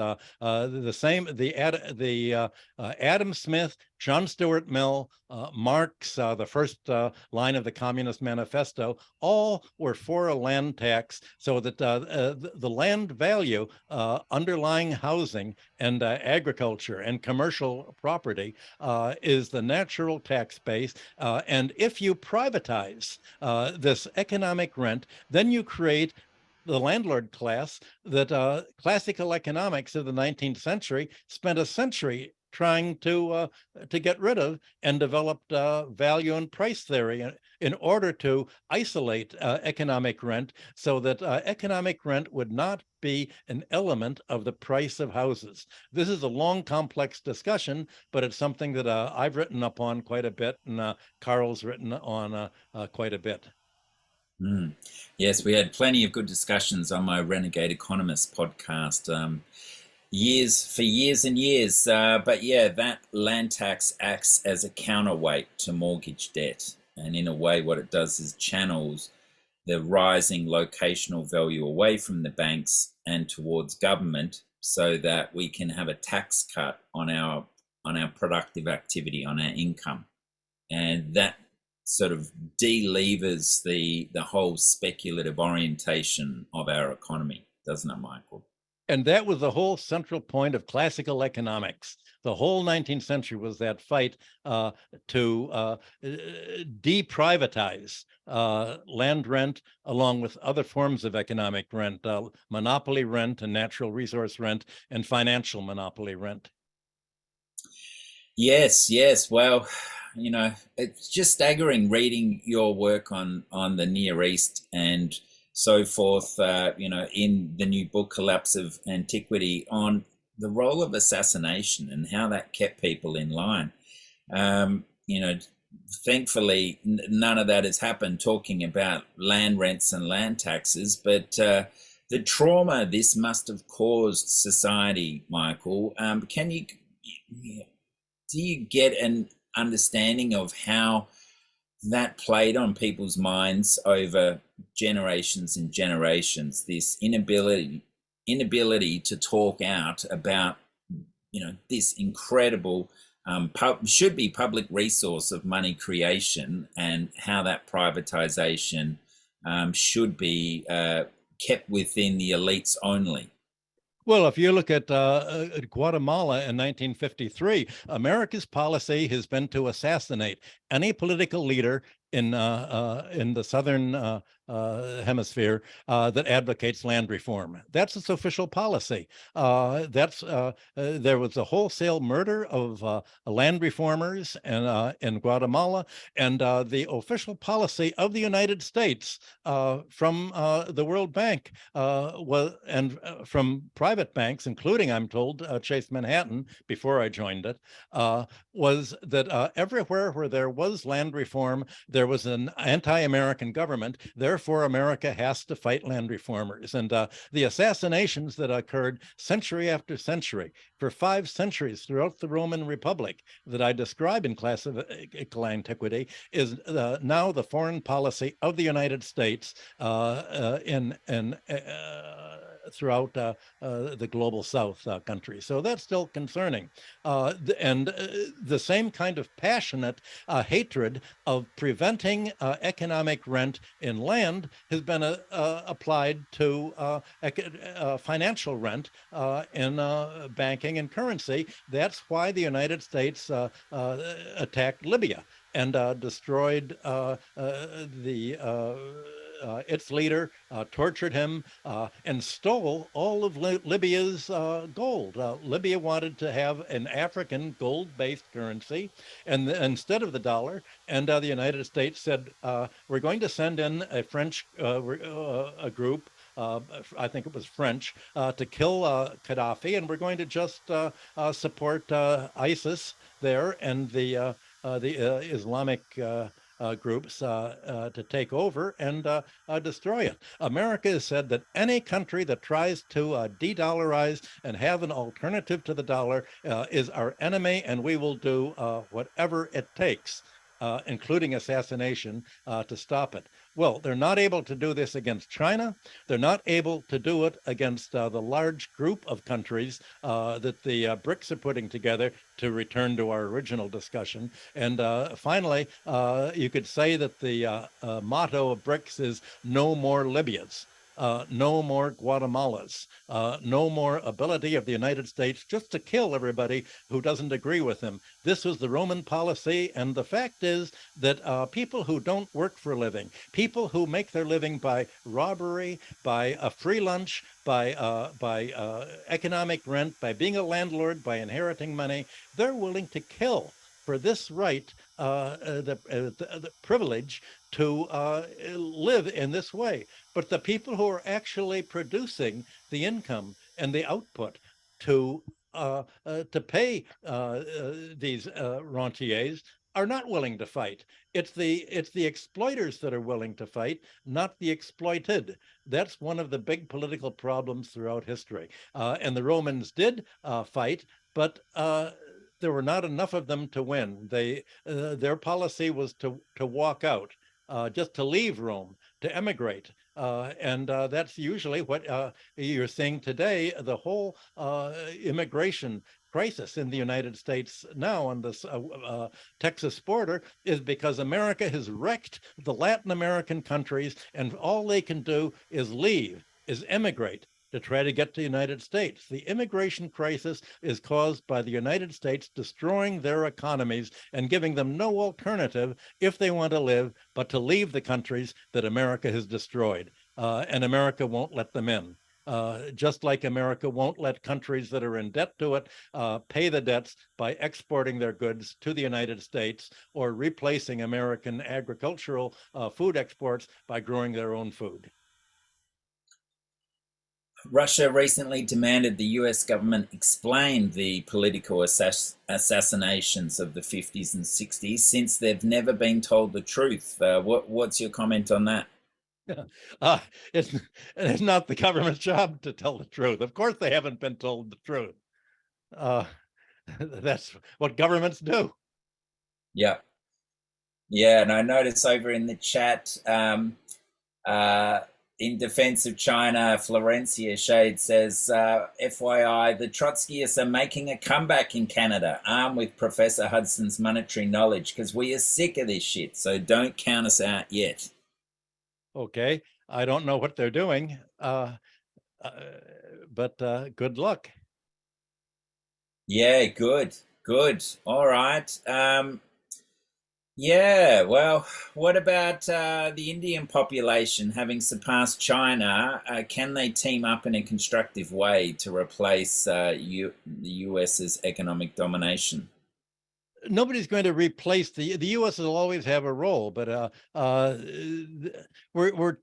B: Adam Smith, John Stuart Mill, Marx, the first line of the Communist Manifesto, all were for a land tax, so that the land value underlying housing and agriculture and commercial property is the natural tax base. And if you privatize this economic rent, then you create the landlord class that classical economics of the 19th century spent a century trying to get rid of, and developed value and price theory in order to isolate economic rent, so that economic rent would not be an element of the price of houses. This is a long, complex discussion, but it's something that I've written upon quite a bit, and Carl's written on quite a bit.
A: Yes, we had plenty of good discussions on my Renegade Economist podcast. Years and years. But yeah, that land tax acts as a counterweight to mortgage debt. And in a way, what it does is channels the rising locational value away from the banks and towards government, so that we can have a tax cut on our productive activity, on our income. And that sort of delevers the whole speculative orientation of our economy, doesn't it, Michael?
B: And that was the whole central point of classical economics. The whole 19th century was that fight to deprivatize land rent, along with other forms of economic rent, monopoly rent and natural resource rent and financial monopoly rent.
A: Yes. Well, it's just staggering reading your work on the Near East and so forth, in the new book, Collapse of Antiquity, on the role of assassination and how that kept people in line. Thankfully, none of that has happened, talking about land rents and land taxes, but the trauma this must have caused society, Michael, do you get an understanding of how that played on people's minds over generations and generations, this inability to talk out about, this incredible should be public resource of money creation, and how that privatization should be kept within the elites only?
B: Well, if you look at Guatemala in 1953, America's policy has been to assassinate any political leader in the southern hemisphere that advocates land reform. That's its official policy. There was a wholesale murder of land reformers in Guatemala, and the official policy of the United States from the World Bank from private banks, including, I'm told, Chase Manhattan, before I joined it, was that everywhere where there was land reform, there was an anti-American government. Therefore, America has to fight land reformers. And the assassinations that occurred century after century for 5 centuries throughout the Roman Republic that I describe in Classical Antiquity is now the foreign policy of the United States throughout the global South countries. So that's still concerning. The same kind of passionate hatred of preventing economic rent in land has been applied to financial rent in banking and currency. That's why the United States attacked Libya and destroyed its leader, tortured him, and stole all of Libya's gold. Libya wanted to have an African gold-based currency, and instead of the dollar, and the United States said, we're going to send in a French a group, I think it was French, to kill Gaddafi, and we're going to just support ISIS there and the Islamic groups to take over and destroy it. America has said that any country that tries to de-dollarize and have an alternative to the dollar is our enemy, and we will do whatever it takes, including assassination, to stop it. Well, they're not able to do this against China. They're not able to do it against the large group of countries that the BRICS are putting together, to return to our original discussion. And finally, you could say that the motto of BRICS is no more Libyas. No more Guatemalas, no more ability of the United States just to kill everybody who doesn't agree with them. This was the Roman policy, and the fact is that people who don't work for a living, people who make their living by robbery, by a free lunch, by economic rent, by being a landlord, by inheriting money, they're willing to kill for this right, the privilege to live in this way. But the people who are actually producing the income and the output to pay these rentiers are not willing to fight. It's the exploiters that are willing to fight, not the exploited. That's one of the big political problems throughout history. And the Romans did fight, but there were not enough of them to win. Their policy was to walk out, just to leave Rome, to emigrate. And that's usually what you're seeing today. The whole immigration crisis in the United States now on this Texas border is because America has wrecked the Latin American countries, and all they can do is leave, is emigrate, to try to get to the United States. The immigration crisis is caused by the United States destroying their economies and giving them no alternative, if they want to live, but to leave the countries that America has destroyed. And America won't let them in. Just like America won't let countries that are in debt to it pay the debts by exporting their goods to the United States, or replacing American agricultural food exports by growing their own food.
A: Russia recently demanded the US government explain the political assassinations of the 50s and 60s, since they've never been told the truth. What's your comment on that?
B: It's not the government's job to tell the truth. Of course, they haven't been told the truth. That's what governments do.
A: Yeah. Yeah, and I notice over in the chat, in defense of China, Florencia Shade says, FYI, the Trotskyists are making a comeback in Canada, armed with Professor Hudson's monetary knowledge, because we are sick of this shit, so don't count us out yet.
B: Okay, I don't know what they're doing, but good luck.
A: Yeah, good. All right. Yeah, well, what about the Indian population having surpassed China? Can they team up in a constructive way to replace the US's economic domination?
B: Nobody's going to replace the U.S. will always have a role, but we're we're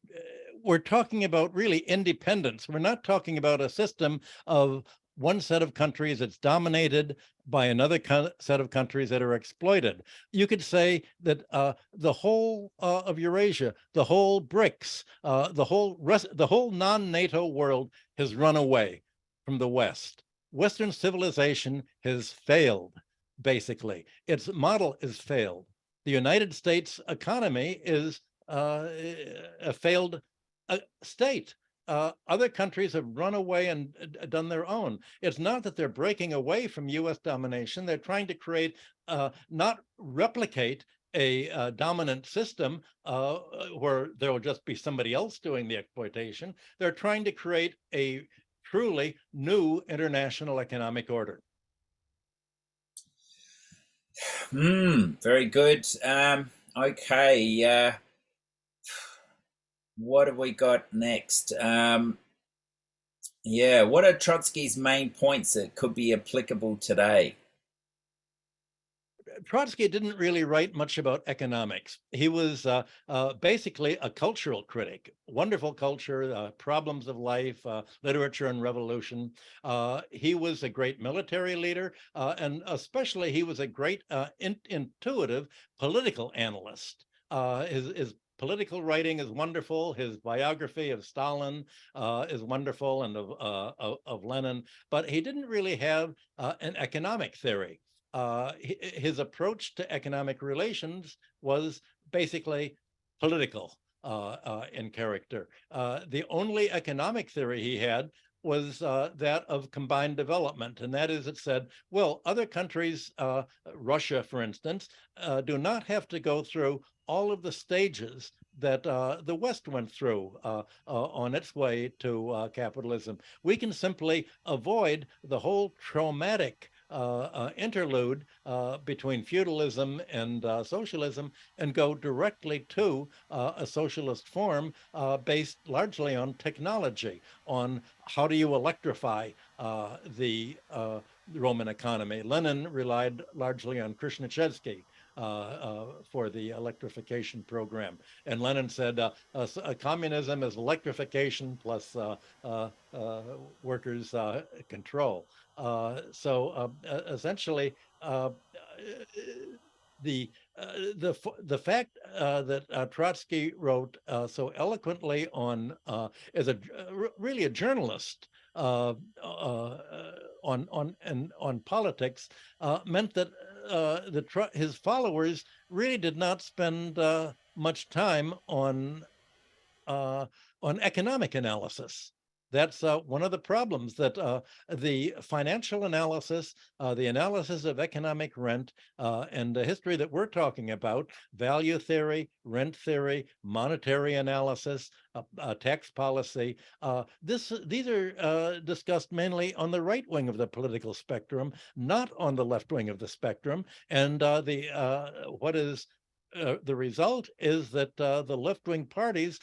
B: we're talking about really independence. We're not talking about a system of one set of countries that's dominated by another set of countries that are exploited. You could say that the whole of Eurasia, the whole BRICS, the whole non-NATO world has run away from the West. Western civilization has failed. Basically, its model is failed. The United States economy is a failed state. Other countries have run away and done their own. It's not that they're breaking away from US domination. They're trying to create, not replicate a dominant system where there will just be somebody else doing the exploitation. They're trying to create a truly new international economic order.
A: Very good. Okay, what have we got next? Yeah, what are Trotsky's main points that could be applicable today?
B: Trotsky didn't really write much about economics. He was basically a cultural critic. Wonderful culture, problems of life, literature and revolution. He was a great military leader, and especially he was a great intuitive political analyst. His political writing is wonderful. His biography of Stalin is wonderful, and of Lenin, but he didn't really have an economic theory. His approach to economic relations was basically political in character. The only economic theory he had was that of combined development. And that is, it said, well, other countries, Russia, for instance, do not have to go through all of the stages that the West went through on its way to capitalism. We can simply avoid the whole traumatic interlude between feudalism and socialism and go directly to a socialist form based largely on technology, on how do you electrify the Roman economy. Lenin relied largely on Khrushchevsky for the electrification program. And Lenin said, communism is electrification plus workers' control. So essentially, the fact that Trotsky wrote so eloquently on as a really a journalist on politics meant that his followers really did not spend much time on economic analysis. That's one of the problems, that the financial analysis, the analysis of economic rent, and the history that we're talking about, value theory, rent theory, monetary analysis, tax policy, these are discussed mainly on the right wing of the political spectrum, not on the left wing of the spectrum. And what is the result is that the left-wing parties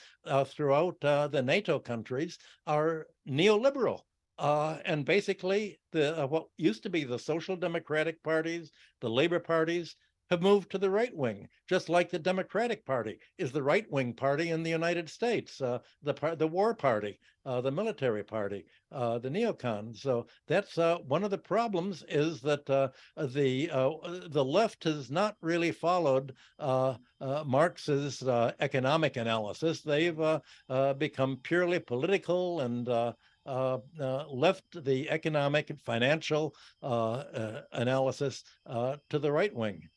B: throughout the NATO countries are neoliberal. And basically, what used to be the social democratic parties, the labor parties, have moved to the right wing, just like the Democratic Party is the right wing party in the United States, the war party, the military party, the neocons. So that's one of the problems, is that the left has not really followed Marx's economic analysis. They've become purely political and left the economic and financial analysis to the right wing.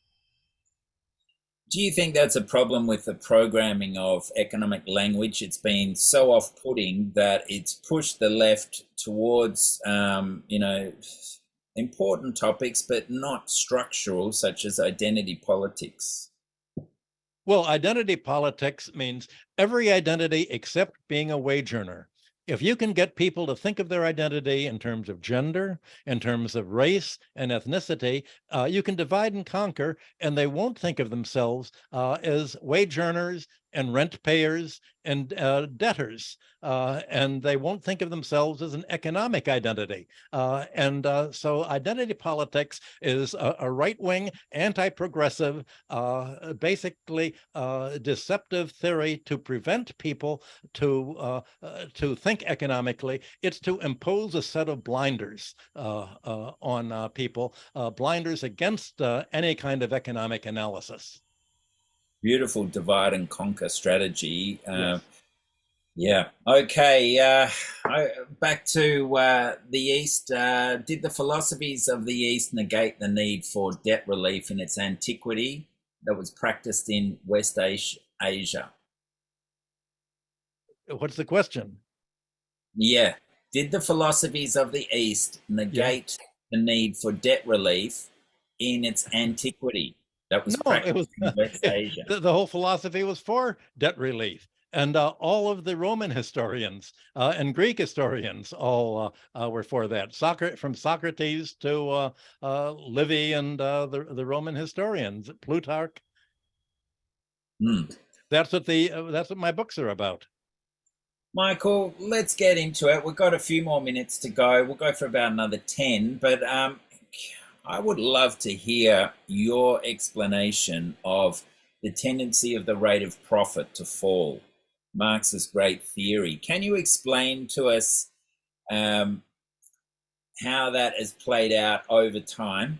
A: Do you think that's a problem with the programming of economic language? It's been so off-putting that it's pushed the left towards, important topics, but not structural, such as identity politics.
B: Well, identity politics means every identity except being a wage earner. If you can get people to think of their identity in terms of gender, in terms of race and ethnicity, you can divide and conquer, and they won't think of themselves as wage earners and rent payers and debtors. And they won't think of themselves as an economic identity. So identity politics is a right-wing, anti-progressive, basically deceptive theory to prevent people to think economically. It's to impose a set of blinders on people, blinders against any kind of economic analysis.
A: Beautiful divide and conquer strategy.
B: Yes.
A: Yeah. Okay. Back to the East. Did the philosophies of the East negate the need for debt relief in its antiquity that was practiced in West Asia?
B: What's the question?
A: Yeah. Did the philosophies of the East negate the need for debt relief in its antiquity that was practiced in West Asia?
B: The whole philosophy was for debt relief. And all of the Roman historians and Greek historians all were for that. From Socrates to Livy and the Roman historians, Plutarch. That's what my books are about.
A: Michael, let's get into it. We've got a few more minutes to go. We'll go for about another 10, but I would love to hear your explanation of the tendency of the rate of profit to fall, Marx's great theory. Can you explain to us how that has played out over time?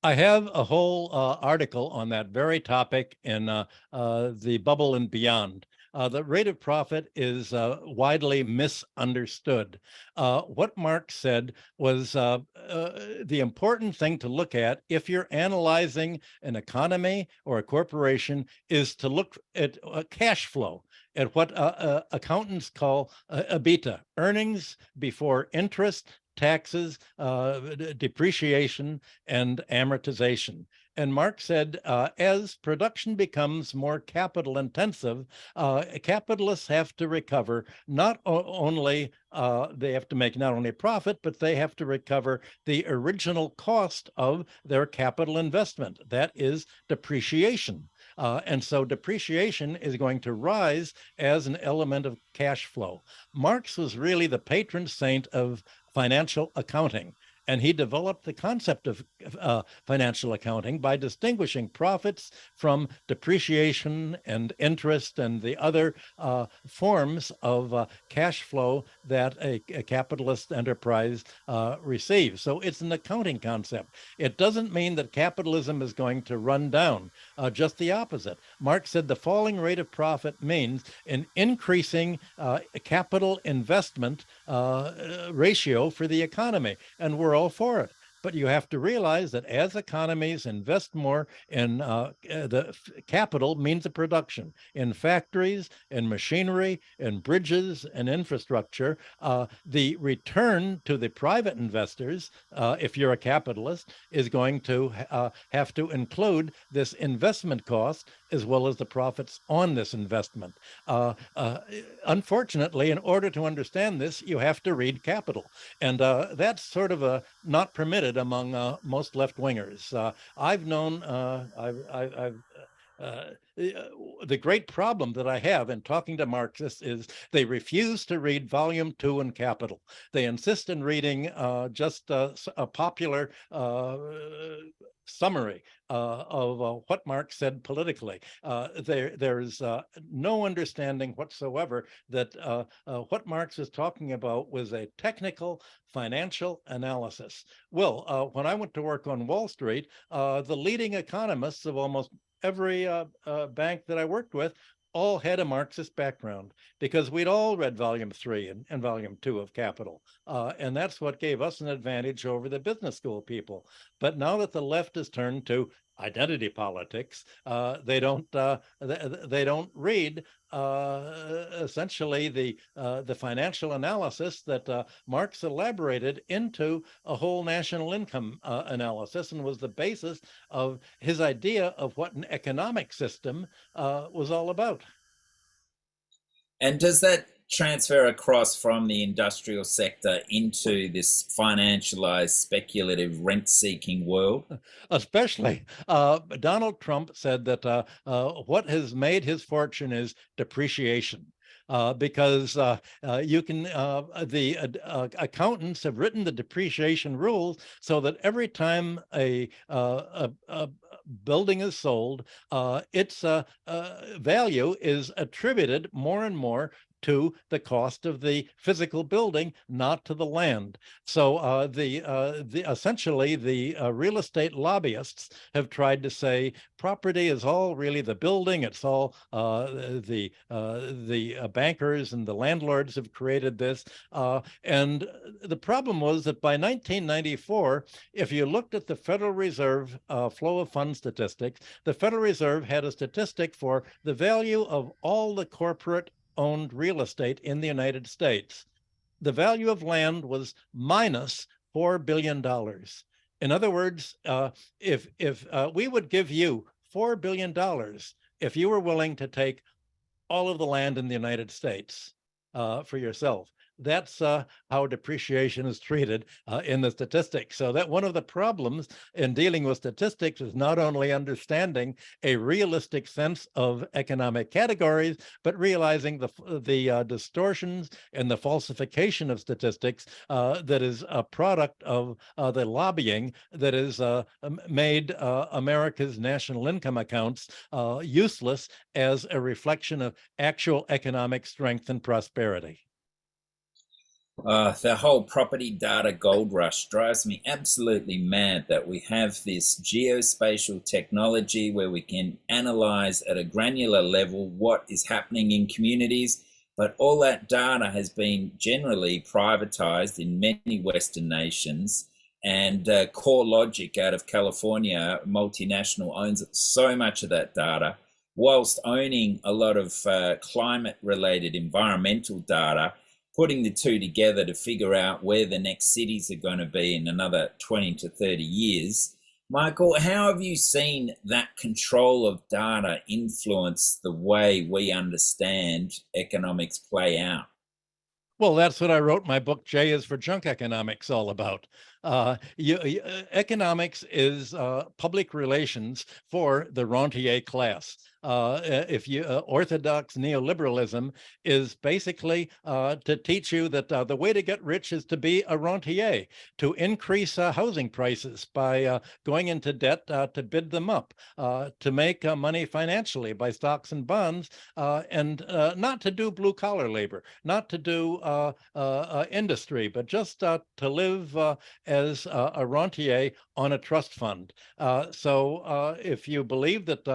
B: I have a whole article on that very topic in The Bubble and Beyond. The rate of profit is widely misunderstood. What Marx said was the important thing to look at if you're analyzing an economy or a corporation is to look at cash flow, at what accountants call EBITDA, earnings before interest, taxes, depreciation, and amortization. And Marx said, as production becomes more capital intensive, capitalists have to recover not only, they have to make not only profit, but they have to recover the original cost of their capital investment. That is depreciation. And so depreciation is going to rise as an element of cash flow. Marx was really the patron saint of financial accounting. And he developed the concept of financial accounting by distinguishing profits from depreciation and interest and the other forms of cash flow that a capitalist enterprise receives. So it's an accounting concept. It doesn't mean that capitalism is going to run down, just the opposite. Marx said the falling rate of profit means an increasing capital investment ratio for the economy. And we're all for it. But you have to realize that as economies invest more in the capital means of production, in factories, in machinery, in bridges, and infrastructure, the return to the private investors, if you're a capitalist, is going to have to include this investment cost as well as the profits on this investment. Unfortunately, in order to understand this, you have to read Capital. And that's sort of not permitted among most left-wingers. I've known, the great problem that I have in talking to Marxists is they refuse to read volume 2 in Capital. They insist in reading just a popular summary of what Marx said politically. There's no understanding whatsoever that what Marx is talking about was a technical financial analysis. Well, when I went to work on Wall Street, the leading economists of almost every bank that I worked with all had a Marxist background because we'd all read volume 3 and volume 2 of Capital. And that's what gave us an advantage over the business school people. But now that the left has turned to identity politics, they don't read essentially the financial analysis that Marx elaborated into a whole national income analysis and was the basis of his idea of what an economic system was all about.
A: And does that transfer across from the industrial sector into this financialized, speculative, rent-seeking world?
B: Especially, Donald Trump said that what has made his fortune is depreciation. Because you can, the accountants have written the depreciation rules so that every time a building is sold, its value is attributed more and more to the cost of the physical building, not to the land. So essentially the real estate lobbyists have tried to say property is all really the building. It's all the bankers and the landlords have created this. And the problem was that by 1994, if you looked at the Federal Reserve flow of funds statistics, the Federal Reserve had a statistic for the value of all the corporate owned real estate in the United States. The value of land was minus $4 billion. In other words, if we would give you $4 billion if you were willing to take all of the land in the United States for yourself. That's how depreciation is treated in the statistics. So that one of the problems in dealing with statistics is not only understanding a realistic sense of economic categories, but realizing the distortions and the falsification of statistics that is a product of the lobbying that has made America's national income accounts useless as a reflection of actual economic strength and prosperity.
A: The whole property data gold rush drives me absolutely mad that we have this geospatial technology where we can analyze at a granular level what is happening in communities, but all that data has been generally privatized in many Western nations. And CoreLogic out of California, multinational, owns so much of that data, whilst owning a lot of climate-related environmental data, putting the two together to figure out where the next cities are going to be in another 20 to 30 years. Michael, how have you seen that control of data influence the way we understand economics play out?
B: Well, that's what I wrote my book, J is for Junk Economics, all about. Economics is public relations for the rentier class. Orthodox neoliberalism is basically to teach you that the way to get rich is to be a rentier, to increase housing prices by going into debt to bid them up, to make money financially by stocks and bonds, and not to do blue collar labor, not to do industry, but just to live as a rentier on a trust fund. So if you believe that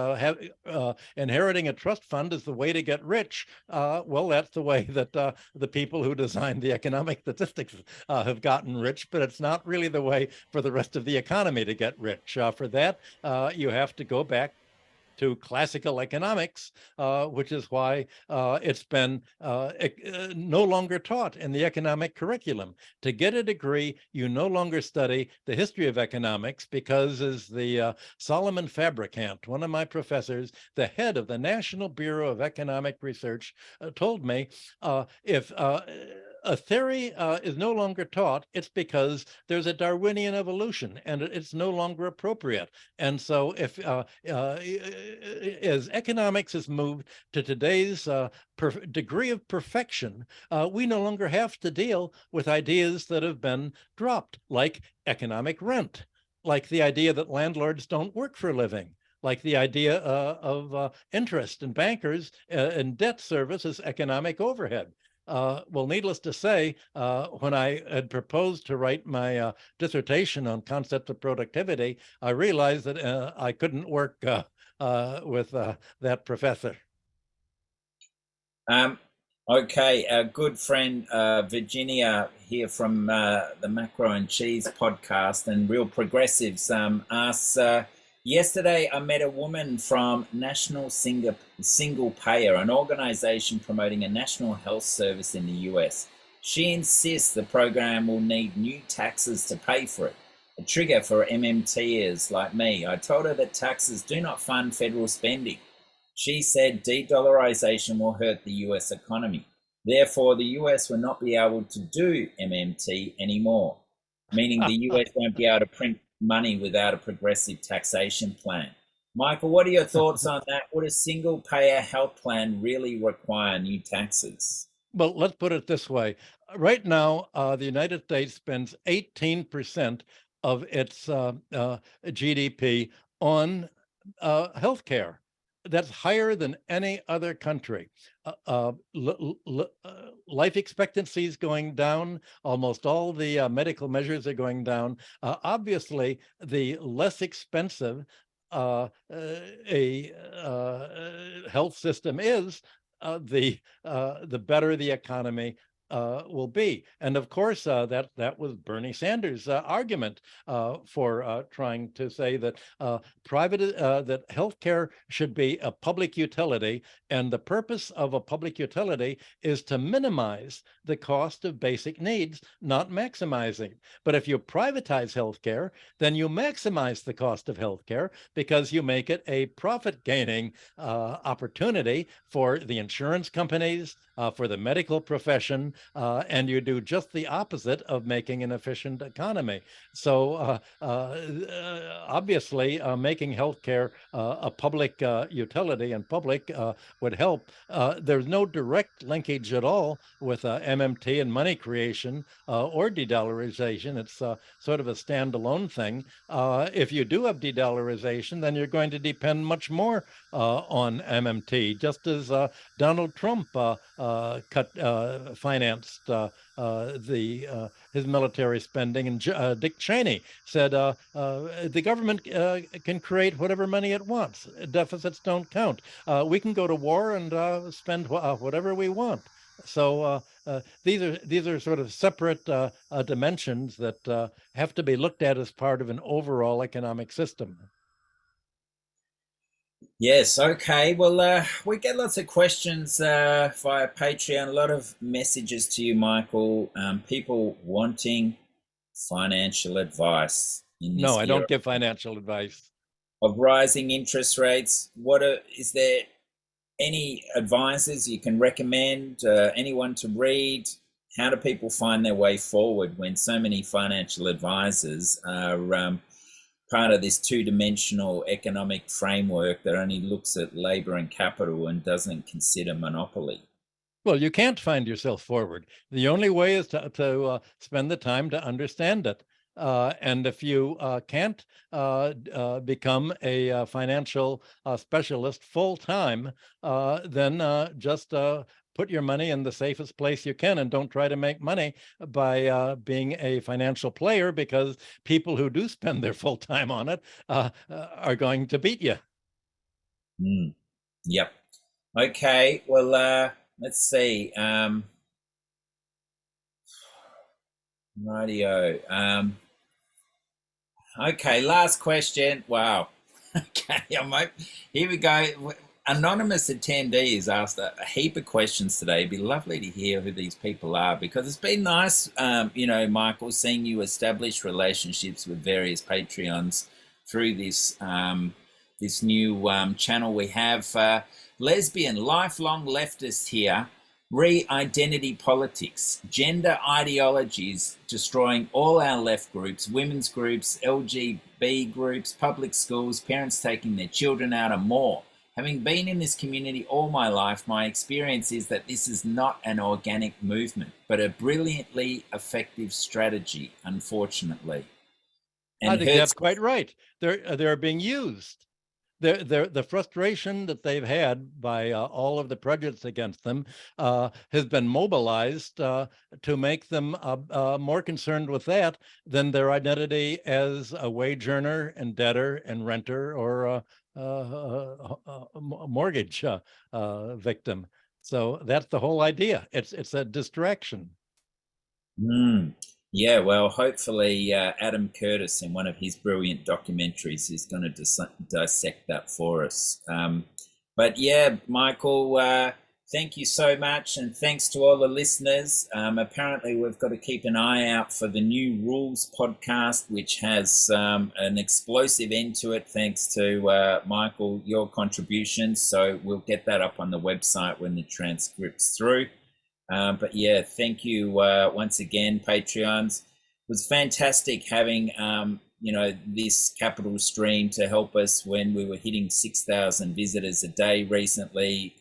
B: inheriting a trust fund is the way to get rich, well, that's the way that the people who designed the economic statistics have gotten rich, but it's not really the way for the rest of the economy to get rich. For that, you have to go back to classical economics, which is why it's been no longer taught in the economic curriculum. To get a degree, you no longer study the history of economics because, as the Solomon Fabricant, one of my professors, the head of the National Bureau of Economic Research, told me, if a theory is no longer taught, it's because there's a Darwinian evolution and it's no longer appropriate. And so if as economics has moved to today's degree of perfection, we no longer have to deal with ideas that have been dropped, like economic rent, like the idea that landlords don't work for a living, like the idea of interest and bankers and debt service as economic overhead. Well, needless to say, when I had proposed to write my dissertation on concepts of productivity, I realized that I couldn't work with that professor.
A: Okay, our good friend Virginia here from the Macro and Cheese podcast and Real Progressives asks, yesterday I met a woman from National Single Payer, an organization promoting a national health service in the US. She insists the program will need new taxes to pay for it, a trigger for MMTers like me. I told her that taxes do not fund federal spending. She said de-dollarization will hurt the US economy. Therefore, the US will not be able to do MMT anymore, meaning the US won't be able to print money without a progressive taxation plan. Michael, what are your thoughts on that? Would a single payer health plan really require new taxes?
B: Well, let's put it this way. Right now, the United States spends 18% of its GDP on healthcare. That's higher than any other country. Life expectancy is going down. Almost all the medical measures are going down. Obviously, the less expensive a health system is, the better the economy will be. And of course, that was Bernie Sanders' argument for trying to say that that healthcare should be a public utility, and the purpose of a public utility is to minimize the cost of basic needs, not maximizing. But if you privatize healthcare, then you maximize the cost of healthcare because you make it a profit-gaining opportunity for the insurance companies, for the medical profession, and you do just the opposite of making an efficient economy. So obviously, making healthcare a public utility and public would help. There's no direct linkage at all with MMT and money creation or de-dollarization. It's sort of a standalone thing. If you do have de-dollarization, then you're going to depend much more on MMT, just as Donald Trump financed his military spending, and Dick Cheney said the government can create whatever money it wants. Deficits don't count. We can go to war and spend whatever we want. So these are sort of separate dimensions that have to be looked at as part of an overall economic system.
A: Yes, okay. Well, we get lots of questions via Patreon, a lot of messages to you, Michael. People wanting financial advice in this
B: No, I don't
A: era
B: give financial advice.
A: of rising interest rates. Is there any advisors you can recommend, anyone to read? How do people find their way forward when so many financial advisors are part of this two-dimensional economic framework that only looks at labor and capital and doesn't consider monopoly?
B: Well, you can't find yourself forward. The only way is to spend the time to understand it. And if you can't become a financial specialist full time, then just put your money in the safest place you can, and don't try to make money by being a financial player, because people who do spend their full time on it are going to beat you.
A: Yep. Okay. Well, let's see. Rightio. Okay, last question. Wow. Okay, here we go. Anonymous attendees asked a heap of questions today. It'd be lovely to hear who these people are, because it's been nice, Michael, seeing you establish relationships with various Patreons through this this new channel we have. Lesbian, lifelong leftist here. Re-identity politics, gender ideologies destroying all our left groups, women's groups, LGB groups, public schools, parents taking their children out, and more. Having been in this community all my life, my experience is that this is not an organic movement, but a brilliantly effective strategy, unfortunately.
B: And I think that's quite right. They're being used. The frustration that they've had by all of the prejudice against them has been mobilized to make them more concerned with that than their identity as a wage earner and debtor and renter or mortgage victim. So that's the whole idea. It's a distraction.
A: Yeah, well, hopefully Adam Curtis, in one of his brilliant documentaries, is going to dissect that for us. But yeah, Michael, thank you so much, and thanks to all the listeners. Apparently, we've got to keep an eye out for the New Rules podcast, which has an explosive end to it, thanks to Michael, your contributions. So we'll get that up on the website when the transcript's through. But yeah, thank you once again, Patreons. It was fantastic having this capital stream to help us when we were hitting 6,000 visitors a day recently.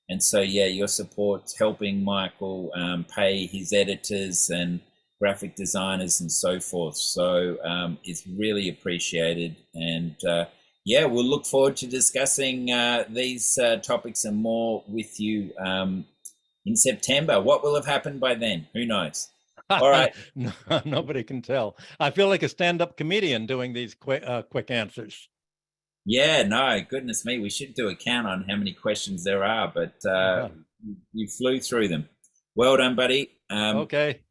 A: And so yeah, your support's helping Michael pay his editors and graphic designers and so forth. So it's really appreciated. And yeah, we'll look forward to discussing these topics and more with you in September. What will have happened by then? Who knows? All right.
B: No, nobody can tell. I feel like a stand-up comedian doing these quick answers.
A: Yeah, no, goodness me. We should do a count on how many questions there are, but you flew through them. Well done, buddy.
B: Okay.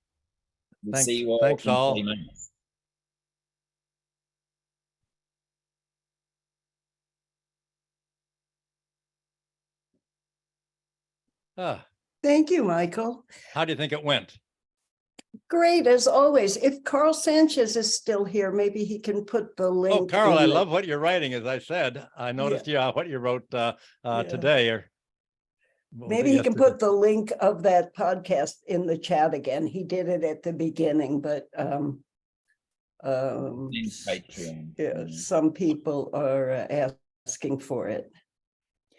A: We'll
B: Thanks.
A: see you all
B: Thanks
A: in
B: all.
A: 3 months.
C: Thank you, Michael.
B: How do you think it went?
C: Great, as always. If Carl Sanchez is still here, maybe he can put the link.
B: Oh, Carl, I love what you're writing. As I said, I noticed what you wrote today. Or
C: maybe he can put the link of that podcast in the chat again. He did it at the beginning, but
A: Patreon.
C: yeah, some people are asking for it.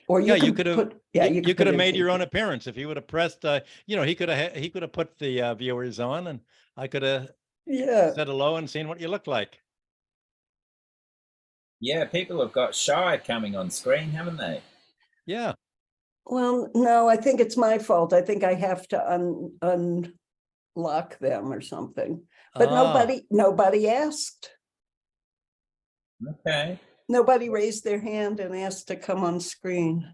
C: Or
B: you could have you could have made your own appearance if you would have pressed. He could have put the viewers on, and I could have said hello and seen what you look like.
A: Yeah, people have got shy coming on screen, haven't they?
B: Yeah.
C: Well, no, I think it's my fault. I think I have to unlock them or something. But nobody asked.
A: Okay.
C: Nobody raised their hand and asked to come on screen.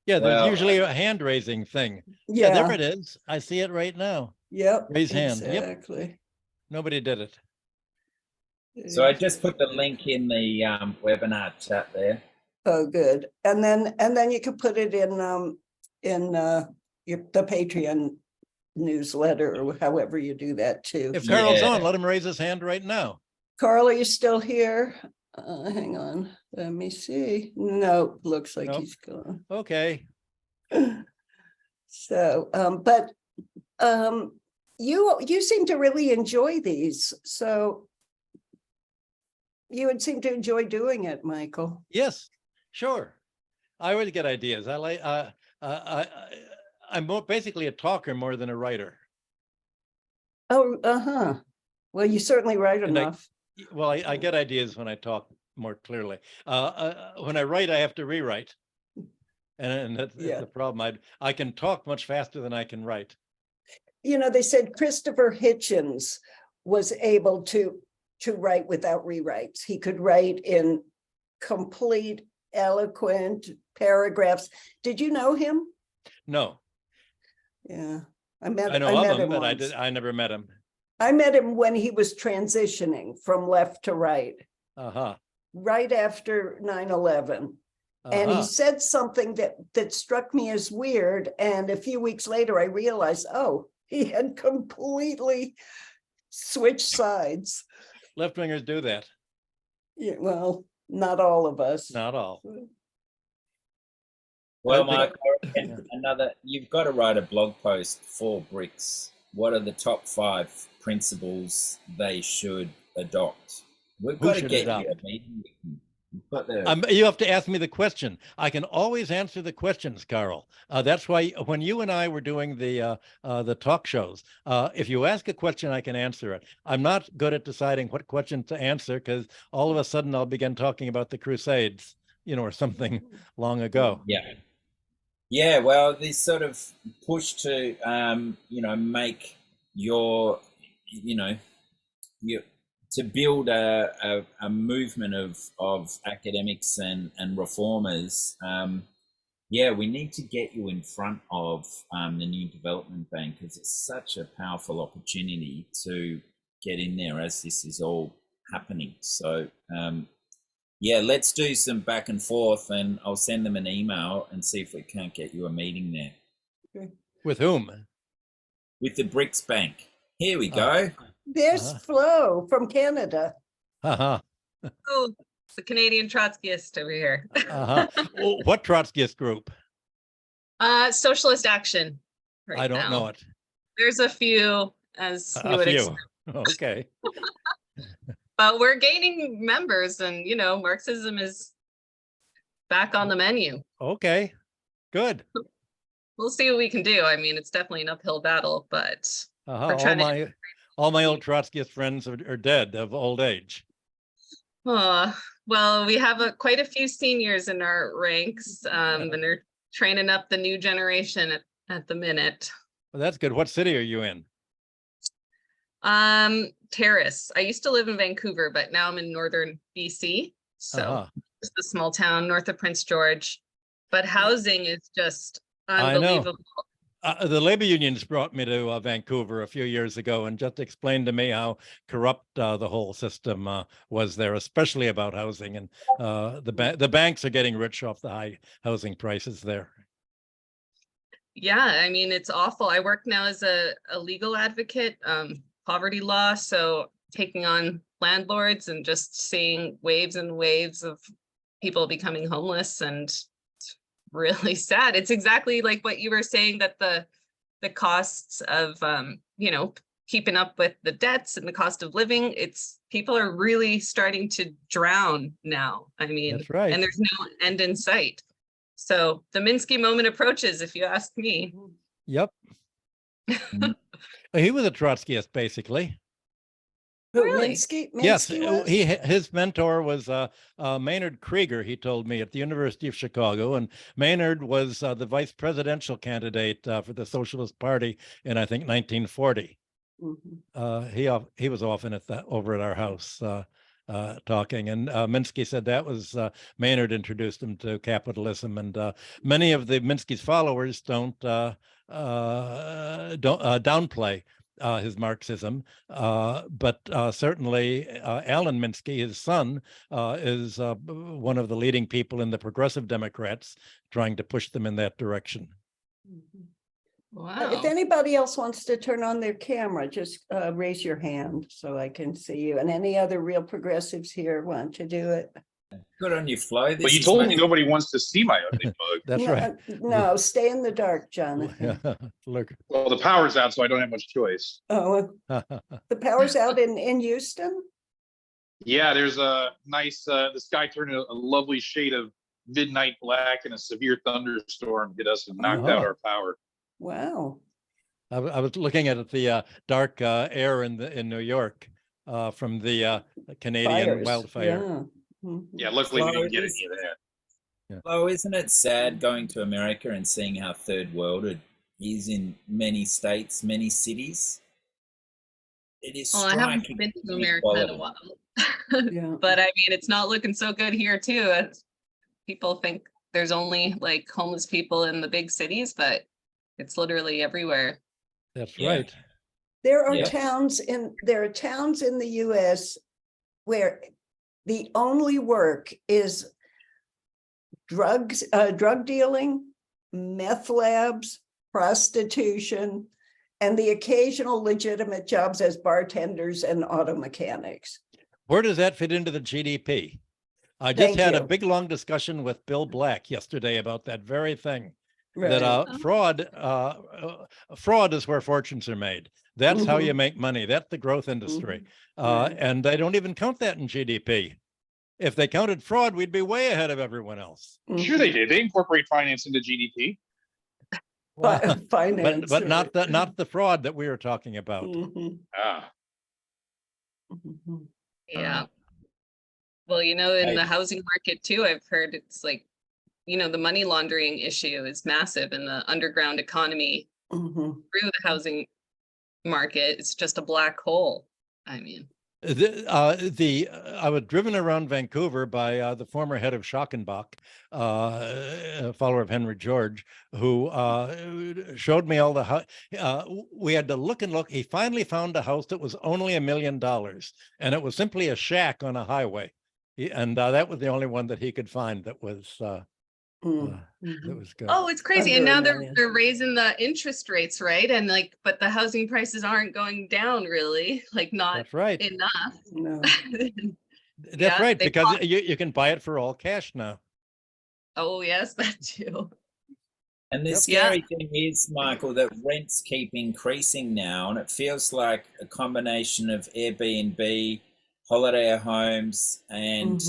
B: Yeah, there's usually a hand raising thing. Yeah, there it is. I see it right now.
C: Yep.
B: Raise hand.
C: Exactly.
B: Yep. Nobody did it.
A: So I just put the link in the webinar chat there.
C: Oh, good. And then you can put it in the Patreon newsletter or however you do that too.
B: If Carl's on, let him raise his hand right now.
C: Carl, are you still here? Hang on, let me see. No, looks like he's gone.
B: Okay.
C: So, but you seem to really enjoy these. So you would seem to enjoy doing it, Michael.
B: Yes, sure. I always get ideas. I like. I'm basically a talker more than a writer.
C: Oh, well, you certainly write enough.
B: I get ideas when I talk more clearly. When I write, I have to rewrite. And that's the problem. I can talk much faster than I can write.
C: They said Christopher Hitchens was able to write without rewrites. He could write in complete, eloquent paragraphs. Did you know him?
B: No.
C: Yeah.
B: I know of him, but I never met him.
C: I met him when he was transitioning from left to right. Right after 9/11. And he said something that struck me as weird. And a few weeks later, I realized, he had completely switched sides.
B: Left-wingers do that.
C: Yeah, well, not all of us.
B: Not all.
A: Well, Mark, you've got to write a blog post for BRICS. What are the top 5 principles they should adopt? We've got to get you a meeting.
B: You have to ask me the question. I can always answer the questions, Carl. That's why when you and I were doing the talk shows, if you ask a question, I can answer it. I'm not good at deciding what question to answer because all of a sudden I'll begin talking about the Crusades, or something long ago.
A: Yeah. Yeah, well, this sort of push to, make your, to build a movement of academics and reformers. We need to get you in front of the New Development Bank because it's such a powerful opportunity to get in there as this is all happening. So, let's do some back and forth, and I'll send them an email and see if we can't get you a meeting there.
C: Okay.
B: With whom?
A: With the BRICS Bank. Here we go.
C: There's Flo from Canada.
D: Oh, it's the Canadian Trotskyist over here.
B: What Trotskyist group?
D: Socialist Action. right
B: I don't
D: now.
B: know it.
D: There's a few, as you
B: A
D: would
B: few.
D: expect.
B: Okay.
D: But we're gaining members, and Marxism is back on the menu.
B: Okay. Good.
D: We'll see what we can do. I mean, it's definitely an uphill battle, but we're trying to.
B: All my old Trotskyist friends are dead of old age.
D: Well, we have quite a few seniors in our ranks, and they're training up the new generation at the minute.
B: Well, that's good. What city are you in?
D: Terrace. I used to live in Vancouver, but now I'm in northern BC. So just a small town north of Prince George. But housing is just unbelievable.
B: I know. The labor unions brought me to Vancouver a few years ago and just explained to me how corrupt the whole system was there, especially about housing. And the banks are getting rich off the high housing prices there.
D: Yeah, I mean, it's awful. I work now as a legal advocate, poverty law. So taking on landlords and just seeing waves and waves of people becoming homeless, and it's really sad. It's exactly like what you were saying, that the costs of, keeping up with the debts and the cost of living, people are really starting to drown now. I mean,
B: that's right.
D: And there's no end in sight. So the Minsky moment approaches, if you ask me.
B: Yep. He was a Trotskyist, basically.
D: Really?
C: Minsky
B: Yes,
C: was?
B: his mentor was Maynard Krieger, he told me, at the University of Chicago. And Maynard was the vice presidential candidate for the Socialist Party in, I think, 1940. Mm-hmm. He was often over at our house talking, and Minsky said that was Maynard introduced him to capitalism, and many of the Minsky's followers don't downplay his Marxism, but certainly Alan Minsky, his son, is one of the leading people in the Progressive Democrats, trying to push them in that direction.
D: Wow.
C: If anybody else wants to turn on their camera, just raise your hand so I can see you. And any other real progressives here want to do it?
A: Good on you, Flo.
E: But you told me nobody wants to see my ugly mug.
B: That's right.
C: No, stay in the dark, Jonathan.
B: Look.
E: Well, the power's out, so I don't have much choice.
C: Oh, the power's out in Houston?
E: Yeah, there's a nice, the sky turned a lovely shade of midnight black, and a severe thunderstorm hit us and knocked out our power.
C: Wow.
B: I was looking at the dark air in New York from the Canadian wildfire.
C: Yeah.
E: Yeah, luckily we didn't get any of that.
A: Yeah. Oh, isn't it sad going to America and seeing how third world it is in many states, many cities? It is striking.
D: I haven't been to America in a while.
C: Yeah.
D: But I mean, it's not looking so good here too. People think there's only like homeless people in the big cities, but it's literally everywhere.
B: That's right.
C: There are towns in the US where the only work is drug dealing, meth labs, prostitution, and the occasional legitimate jobs as bartenders and auto mechanics.
B: Where does that fit into the GDP? I just had a big, long discussion with Bill Black yesterday about that very thing. Right. That fraud is where fortunes are made. That's how you make money. That's the growth industry. And they don't even count that in GDP. If they counted fraud, we'd be way ahead of everyone else.
E: Sure they did. They incorporate finance into GDP.
B: Well, finance, but not the fraud that we were talking about.
D: Yeah. Well, in the housing market too, I've heard it's like, the money laundering issue is massive in the underground economy through the housing market. It's just a black hole. I mean,
B: I was driven around Vancouver by the former head of Schockenbach, a follower of Henry George, who showed me all the we had to look and look. He finally found a house that was only $1 million, and it was simply a shack on a highway. And that was the only one that he could find that was that was good.
D: Oh, it's crazy. And now they're raising the interest rates, right? And but the housing prices aren't going down really, not
B: That's right.
D: enough.
C: No.
B: That's right, because you can buy it for all cash now.
D: Oh yes, that too.
A: And the
B: Yep.
A: scary thing is, Michael, that rents keep increasing now, and it feels like a combination of Airbnb, holiday homes, and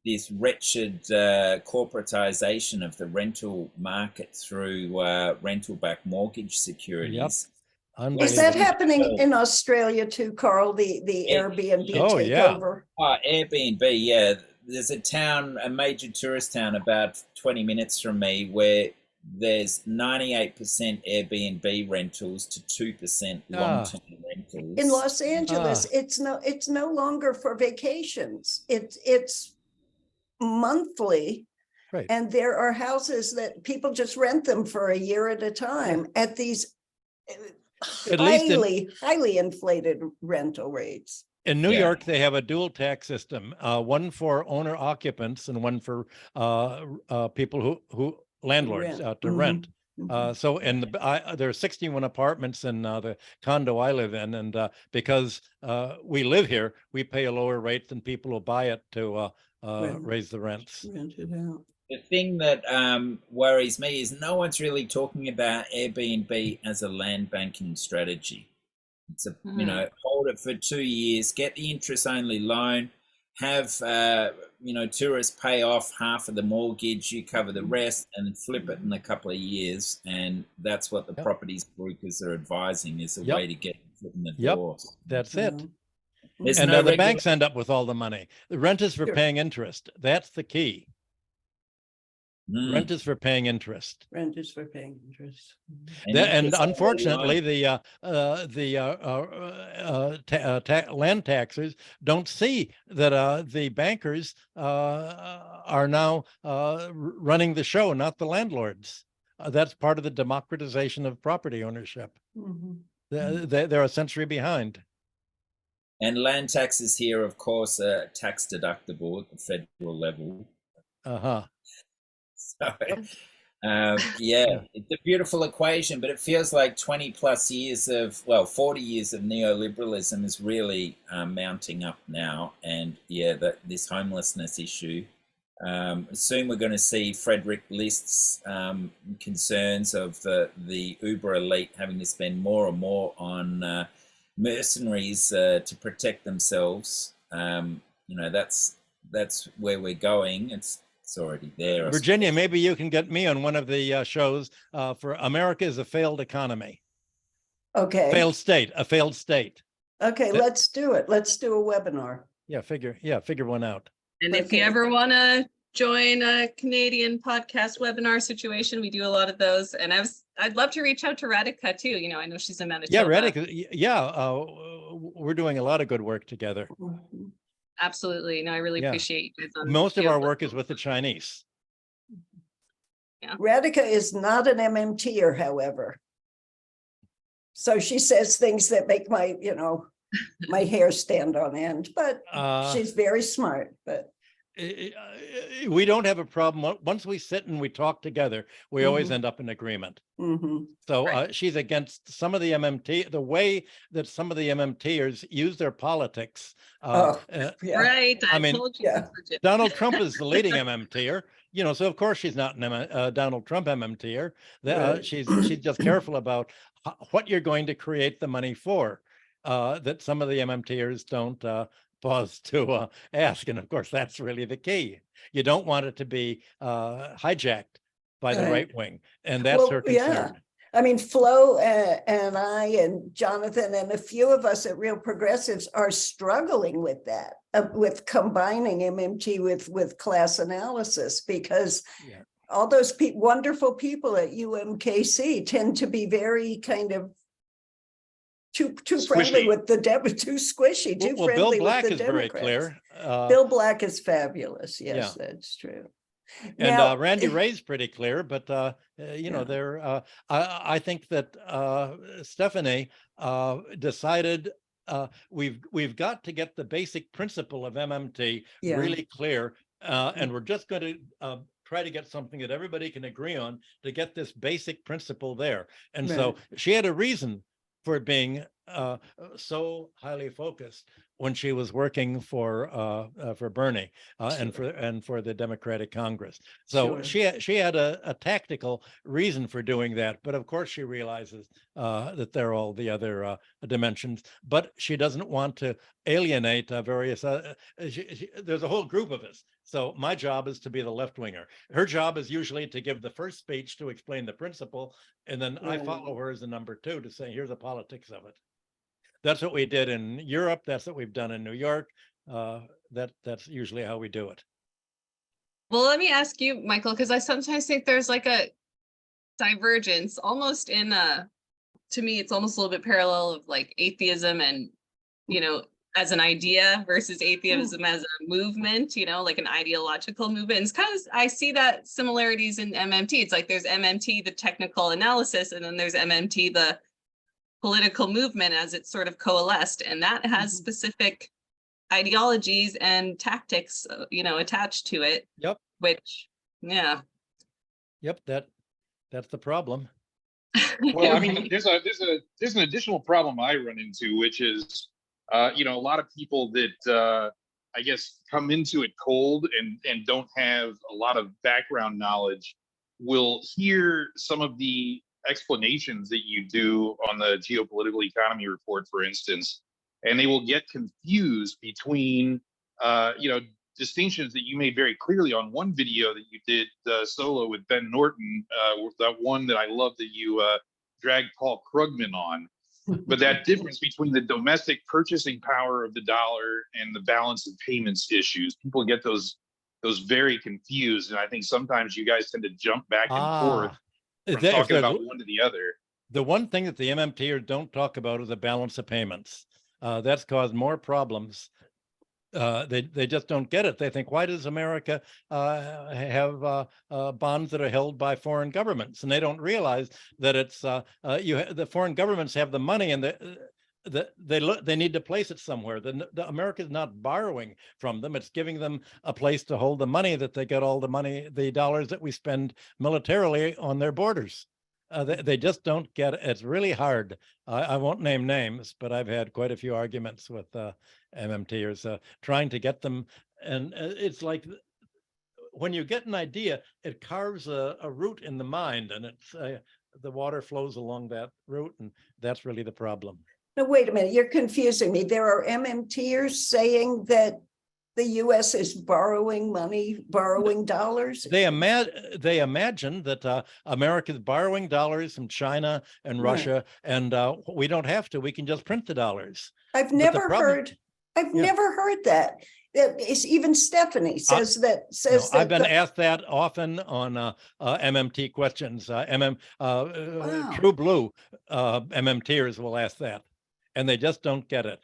A: this wretched corporatization of the rental market through rental-backed mortgage securities.
C: Is that
B: Unbelievable.
C: happening in Australia too, Carl? The Airbnb
B: Oh, yeah.
C: takeover?
A: Airbnb, yeah. There's a town, a major tourist town about 20 minutes from me, where there's 98% Airbnb rentals to 2% long-term rentals.
C: In Los Angeles, it's no longer for vacations. It's monthly.
B: Right.
C: And there are houses that people just rent them for a year at a time at these highly inflated rental rates.
B: In New York, they have a dual tax system, one for owner occupants and one for people who landlords to rent. So there are 61 apartments in the condo I live in, and because we live here, we pay a lower rate than people who buy it to raise the rents.
C: Rent it out.
A: The thing that worries me is no one's really talking about Airbnb as a land banking strategy. It's a, you know, hold it for 2 years, get the interest only loan, have, you know, tourists pay off half of the mortgage, you cover the rest, and then flip it in a couple of years. And that's what the properties brokers are advising is a way to get foot in the door.
B: That's it.
A: There's
B: and
A: no
B: the banks end up with all the money. The rent is for paying interest. That's the key. Rent is for paying interest.
C: Rent is for paying interest.
B: And unfortunately, the land taxers don't see that the bankers are now running the show, not the landlords. That's part of the democratization of property ownership. They're a century behind.
A: And land taxes here, of course, are tax deductible at the federal level. So, yeah, it's a beautiful equation, but it feels like 20 plus years of, well, 40 years of neoliberalism is really mounting up now. And yeah, this homelessness issue. Soon we're going to see Frederick List's concerns of the uber elite having to spend more and more on mercenaries to protect themselves. You know, that's where we're going. It's already there.
B: Virginia, maybe you can get me on one of the shows for America is a failed economy.
C: Okay.
B: A failed state.
C: Okay, let's do it. Let's do a webinar.
B: Yeah, figure one out.
D: And if you ever want to join a Canadian podcast webinar situation, we do a lot of those. And I'd love to reach out to Radhika too. You know, I know she's in Manitoba.
B: Yeah, Radhika. We're doing a lot of good work together.
D: Absolutely. No, I really appreciate you guys.
B: Most of our work is with the Chinese.
C: Yeah. Radhika is not an MMTer, however. So she says things that make my, you know, my hair stand on end, but she's very smart. But
B: we don't have a problem. Once we sit and we talk together, we always end up in agreement. So she's against some of the MMT, the way that some of the MMTers use their politics.
D: Right.
B: I mean, Donald Trump is the leading MMTer, you know, so of course she's not an Donald Trump MMTer. She's just careful about what you're going to create the money for, that some of the MMTers don't pause to ask. And of course, that's really the key. You don't want it to be hijacked by the right wing. And that's her concern.
C: Yeah. I mean, Flo and I and Jonathan and a few of us at Real Progressives are struggling with that, with combining MMT with class analysis, because all those wonderful people at UMKC tend to be very kind of too friendly with the too squishy, too friendly
B: Bill Black
C: with the
B: is
C: Democrats.
B: very clear.
C: Bill Black is fabulous. Yes, that's true.
B: And now, Randy Ray's pretty clear, but you know, they're. I think that Stephanie decided we've got to get the basic principle of MMT really clear, and we're just going to try to get something that everybody can agree on to get this basic principle there. And so she had a reason for being so highly focused. when she was working for Bernie and for the Democratic Congress. So she had a tactical reason for doing that, but of course she realizes that there are all the other dimensions. But she doesn't want to alienate various. There's a whole group of us. So my job is to be the left winger. Her job is usually to give the first speech to explain the principle, and then I follow her as the number two to say, here's the politics of it. That's what we did in Europe. That's what we've done in New York. That's usually how we do it.
D: Well, let me ask you, Michael, because I sometimes think there's like a divergence almost in to me, it's almost a little bit parallel of like atheism and, you know, as an idea versus atheism as a movement, you know, like an ideological movement. And it's kind of, I see that similarities in MMT. It's like there's MMT, the technical analysis, and then there's MMT, the political movement as it's sort of coalesced. And that has specific ideologies and tactics, you know, attached to it.
B: Yep.
D: Which, yeah.
B: Yep, that's the problem.
E: Well, I mean, there's an additional problem I run into, which is, you know, a lot of people that I guess come into it cold and don't have a lot of background knowledge will hear some of the explanations that you do on the geopolitical economy report, for instance, and they will get confused between, you know, distinctions that you made very clearly on one video that you did solo with Ben Norton, that one that I love that you dragged Paul Krugman on. But that difference between the domestic purchasing power of the dollar and the balance of payments issues, people get those very confused. And I think sometimes you guys tend to jump back and forth from talking about one to the other.
B: The one thing that the MMTers don't talk about is the balance of payments. That's caused more problems. They just don't get it. They think, why does America have bonds that are held by foreign governments? And they don't realize that it's the foreign governments have the money, and they need to place it somewhere. America is not borrowing from them; it's giving them a place to hold the money that they get all the money, the dollars that we spend militarily on their borders. They just don't get it. It's really hard. I won't name names, but I've had quite a few arguments with MMTers trying to get them. And it's like when you get an idea, it carves a route in the mind, and it's the water flows along that route, and that's really the problem.
C: No, wait a minute. You're confusing me. There are MMTers saying that the U.S. is borrowing money, borrowing dollars.
B: They imagine that America is borrowing dollars from China and Russia, and we don't have to. We can just print the dollars.
C: I've never heard that. Even Stephanie says that.
B: I've been asked that often on MMT questions. True Blue MMTers will ask that, and they just don't get it.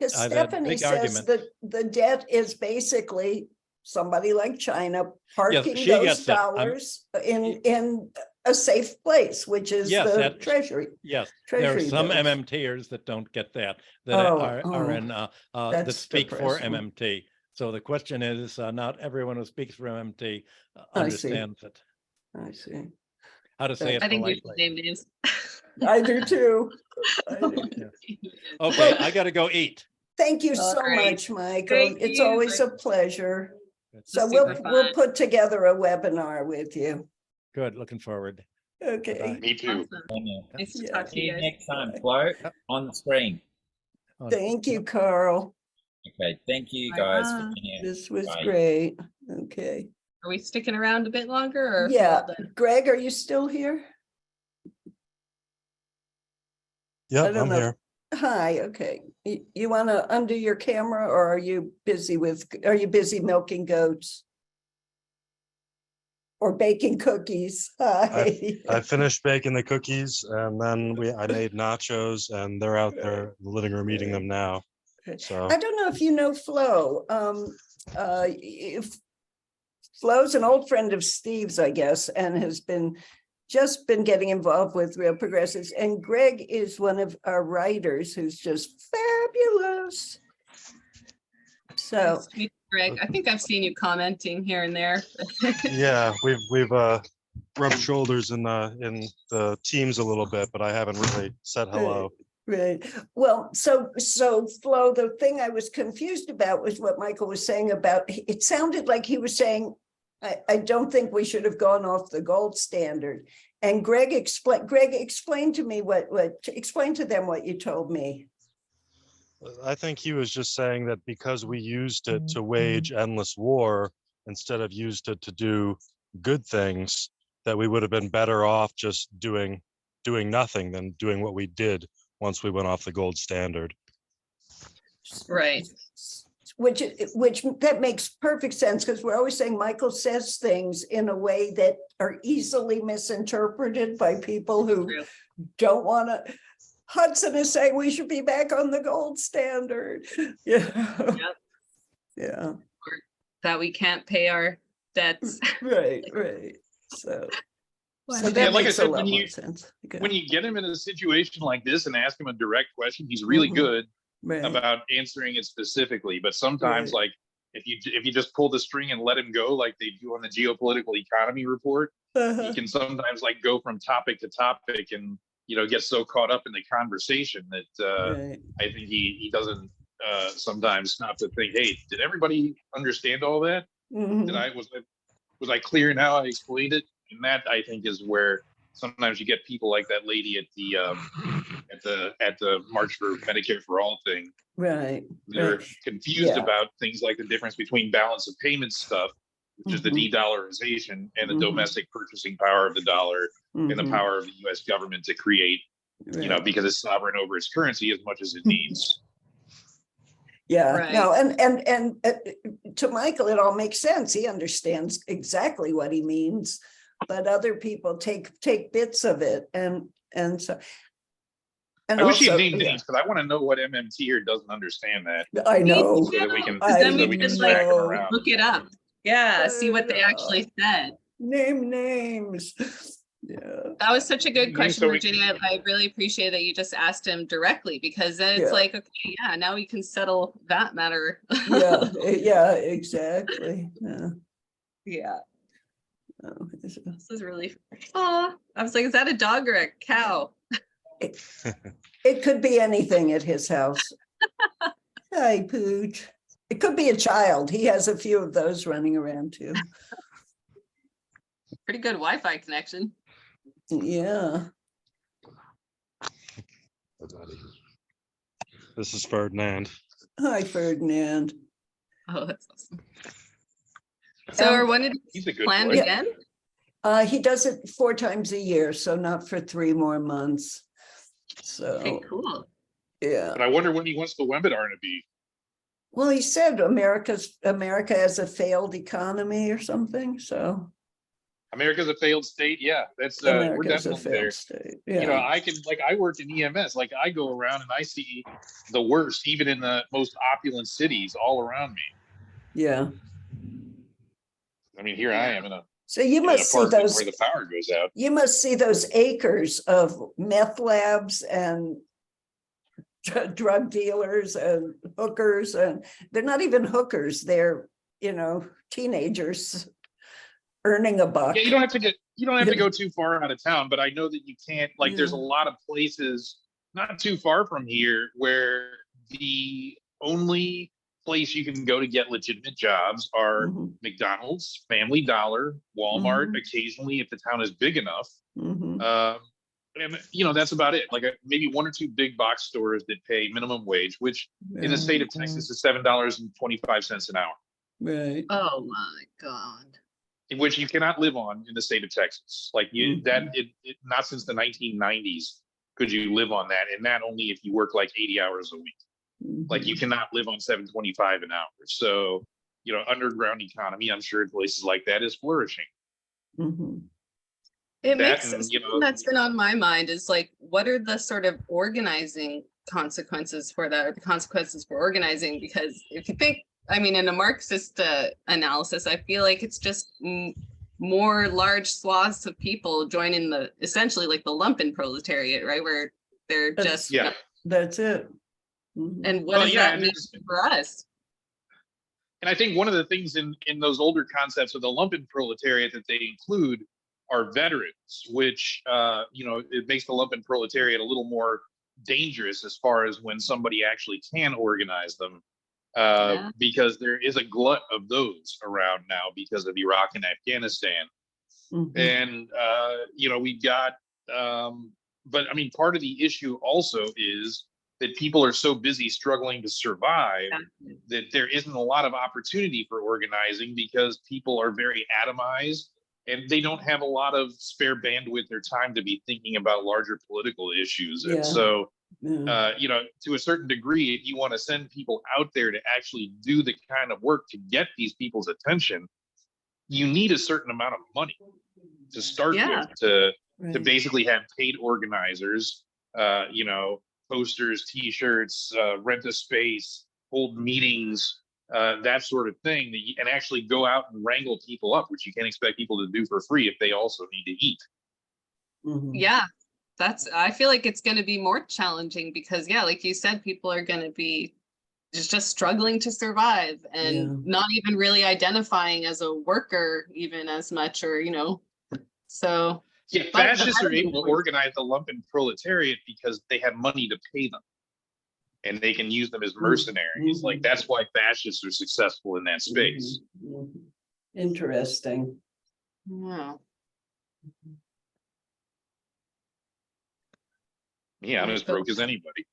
C: Because Stephanie says that the debt is basically somebody like China parking those dollars in a safe place, which is the Treasury.
B: Yes, there are some MMTers that don't get that are in that speak for MMT. So the question is, not everyone who speaks for MMT understands it.
C: I see.
B: How to say it?
D: I think you should name names.
C: I do too.
B: Okay, I got to go eat.
C: Thank you so much, Michael. It's always a pleasure. So we'll put together a webinar with you.
B: Good, looking forward.
C: Okay.
E: Me too.
D: Awesome. Nice to talk to you guys.
A: Next time, Flo, on the screen.
C: Thank you, Carl.
A: Okay, thank you guys for being here.
C: This was great. Okay.
D: Are we sticking around a bit longer? Or
C: yeah. Greg, are you still here?
F: Yeah, I'm here.
C: Hi, okay. You want to undo your camera, or are you busy milking goats? Or baking cookies? Hi.
F: I finished baking the cookies, and then I made nachos, and they're out there in the living room eating them now. So
C: I don't know if you know Flo. Flo's an old friend of Steve's, I guess, and has just been getting involved with Real Progressives. And Greg is one of our writers who's just fabulous. So,
D: Greg, I think I've seen you commenting here and there.
F: yeah, we've rubbed shoulders in the teams a little bit, but I haven't really said hello.
C: Right. Well, so Flo, the thing I was confused about was what Michael was saying about, it sounded like he was saying, I don't think we should have gone off the gold standard. And Greg explained to me explain to them what you told me.
F: I think he was just saying that because we used it to wage endless war instead of used it to do good things, that we would have been better off just doing nothing than doing what we did once we went off the gold standard.
D: Right.
C: Which that makes perfect sense, because we're always saying Michael says things in a way that are easily misinterpreted by people who don't want to. Hudson is saying we should be back on the gold standard. Yeah.
D: Yep.
C: Yeah.
D: That we can't pay our debts.
C: Right. So that
E: yeah, like I
C: makes
E: said,
C: a lot more sense. Okay.
E: When you get him in a situation like this and ask him a direct question, he's really good about answering it specifically. But sometimes, like if you just pull the string and let him go, like they do on the geopolitical economy report, he can sometimes like go from topic to topic and get so caught up in the conversation that I think he doesn't sometimes stop to think, hey, did everybody understand all that? Was I clear in how I explained it? And that, I think, is where sometimes you get people like that lady at the March for Medicare for All thing.
C: Right.
E: They're confused about things like the difference between balance of payments stuff, which is the de-dollarization, and the domestic purchasing power of the dollar and the power of the U.S. government to create, because it's sovereign over its currency as much as it needs.
C: No, and to Michael, it all makes sense. He understands exactly what he means, but other people take bits of it, and so. And
E: I wish he had named names, because I want to know what MMT here doesn't understand that.
C: I know.
E: So that we can,
D: smack them around. Look it up. Yeah, see what they actually said.
C: Name names. Yeah.
D: That was such a good question, Virginia. I really appreciate that you just asked him directly, because then it's like, okay, now we can settle that matter.
C: yeah, exactly.
D: Yeah. Oh, this is really, I was like, is that a dog or a cow?
C: It could be anything at his house. Hi, Pooch. It could be a child. He has a few of those running around too.
D: Pretty good Wi-Fi connection.
C: Yeah.
F: This is Ferdinand.
C: Hi, Ferdinand.
D: Oh, that's awesome. So are one of these planned again?
C: He does it 4 times a year, so not for 3 more months. So
D: okay, cool.
C: Yeah.
E: But I wonder when he wants the webinar to be.
C: Well, he said America has a failed economy or something. So
E: America's a failed state. Yeah, that's we're definitely there. State. Yeah. I work in EMS. Like I go around and I see the worst, even in the most opulent cities all around me.
C: Yeah.
E: I mean, here I am in a.
C: So you must see those
E: where the power goes out.
C: You must see those acres of meth labs and drug dealers and hookers, and they're not even hookers. They're teenagers earning a buck.
E: Yeah, you don't have to go too far out of town, but I know that you can't. Like, there's a lot of places not too far from here where the only place you can go to get legitimate jobs are McDonald's, Family Dollar, Walmart, occasionally if the town is big enough. And that's about it. Like maybe 1 or 2 big box stores that pay minimum wage, which in the state of Texas is $7.25 an hour.
C: Right.
D: Oh my God.
E: In which you cannot live on in the state of Texas. Like not since the 1990s could you live on that, and that only if you work like 80 hours a week. Like you cannot live on $7.25 an hour. So, underground economy, I'm sure places like that is flourishing.
D: It makes something that's been on my mind is like, what are the sort of organizing consequences for that, or the consequences for organizing? Because if you think, in a Marxist analysis, I feel like it's just more large swaths of people joining essentially like the lumpen proletariat, right? Where they're that's
C: it.
D: And what does that mean for us?
E: And I think one of the things in those older concepts of the lumpen proletariat that they include are veterans, which it makes the lumpen proletariat a little more dangerous as far as when somebody actually can organize them,
D: Yeah.
E: because there is a glut of those around now because of Iraq and Afghanistan.
C: Mhm.
E: And we've got but I mean, part of the issue also is that people are so busy struggling to survive that there isn't a lot of opportunity for organizing, because people are very atomized and they don't have a lot of spare bandwidth or time to be thinking about larger political issues.
C: Yeah.
E: And so
C: Yeah.
E: to a certain degree, if you want to send people out there to actually do the kind of work to get these people's attention, you need a certain amount of money to start
D: Yeah.
E: with, to
C: Right.
E: basically have paid organizers, posters, T-shirts, rent a space, hold meetings, that sort of thing, and actually go out and wrangle people up, which you can't expect people to do for free if they also need to eat.
C: Mhm.
D: Yeah, I feel like it's going to be more challenging because, yeah, like you said, people are going to be just struggling to survive and
C: Yeah.
D: not even really identifying as a worker even as much, or, so.
E: Yeah, fascists are able to organize the lumpen proletariat because they have money to pay them, and they can use them as mercenaries. Like, that's why fascists are successful in that space.
C: Mhm. Interesting.
D: Yeah.
E: Yeah, I'm as broke as anybody.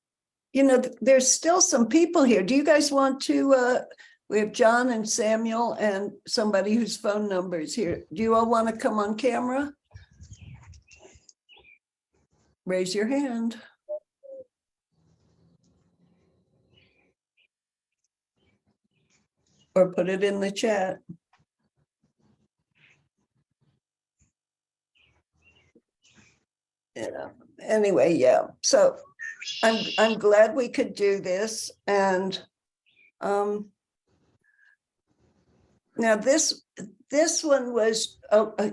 C: There's still some people here. Do you guys want to, we have John and Samuel and somebody whose phone number is here. Do you all want to come on camera? Raise your hand. Or put it in the chat. Yeah. Anyway, yeah. So I'm glad we could do this. And now this one was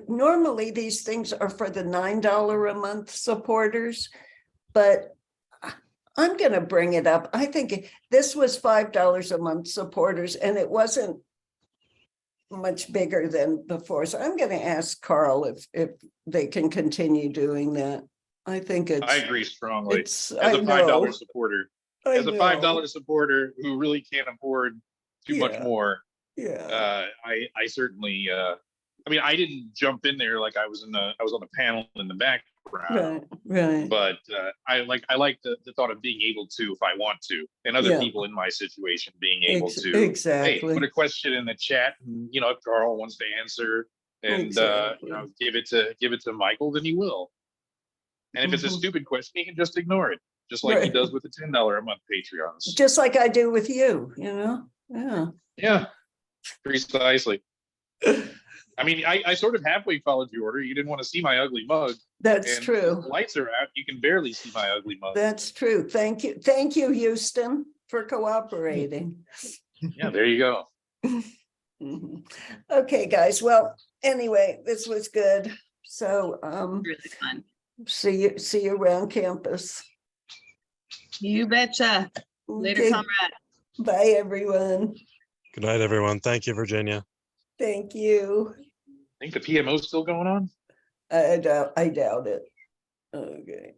C: normally these things are for the $9 a month supporters, but I'm going to bring it up. I think this was $5 a month supporters, and it wasn't much bigger than before. So I'm going to ask Carl if they can continue doing that. I think
E: I agree strongly. As a $5 supporter, supporter who really can't afford too much more.
C: Yeah.
E: I certainly. I mean, I didn't jump in there like I was on the panel in the background.
C: Right.
E: But I like the thought of being able to, if I want to, and other people in my situation being able to. Hey, put a question in the chat, and if Carl wants to answer, and give it to Michael, then he will. And if it's a stupid question, he can just ignore it, just like he does with the $10 a month Patreons.
C: Just like I do with you, Yeah.
E: Yeah, precisely. I mean, I sort of halfway followed your order. You didn't want to see my ugly mug.
C: That's true.
E: The lights are out. You can barely see my ugly mug.
C: That's true. Thank you. Thank you, Houston, for cooperating.
E: Yeah, there you go.
C: Okay, guys. Well, anyway, this was good. So
D: really fun.
C: See you around campus.
D: You betcha. Later, comrade.
C: Bye, everyone.
F: Good night, everyone. Thank you, Virginia.
C: Thank you.
E: I think the PMO's still going on.
C: I doubt it. Okay.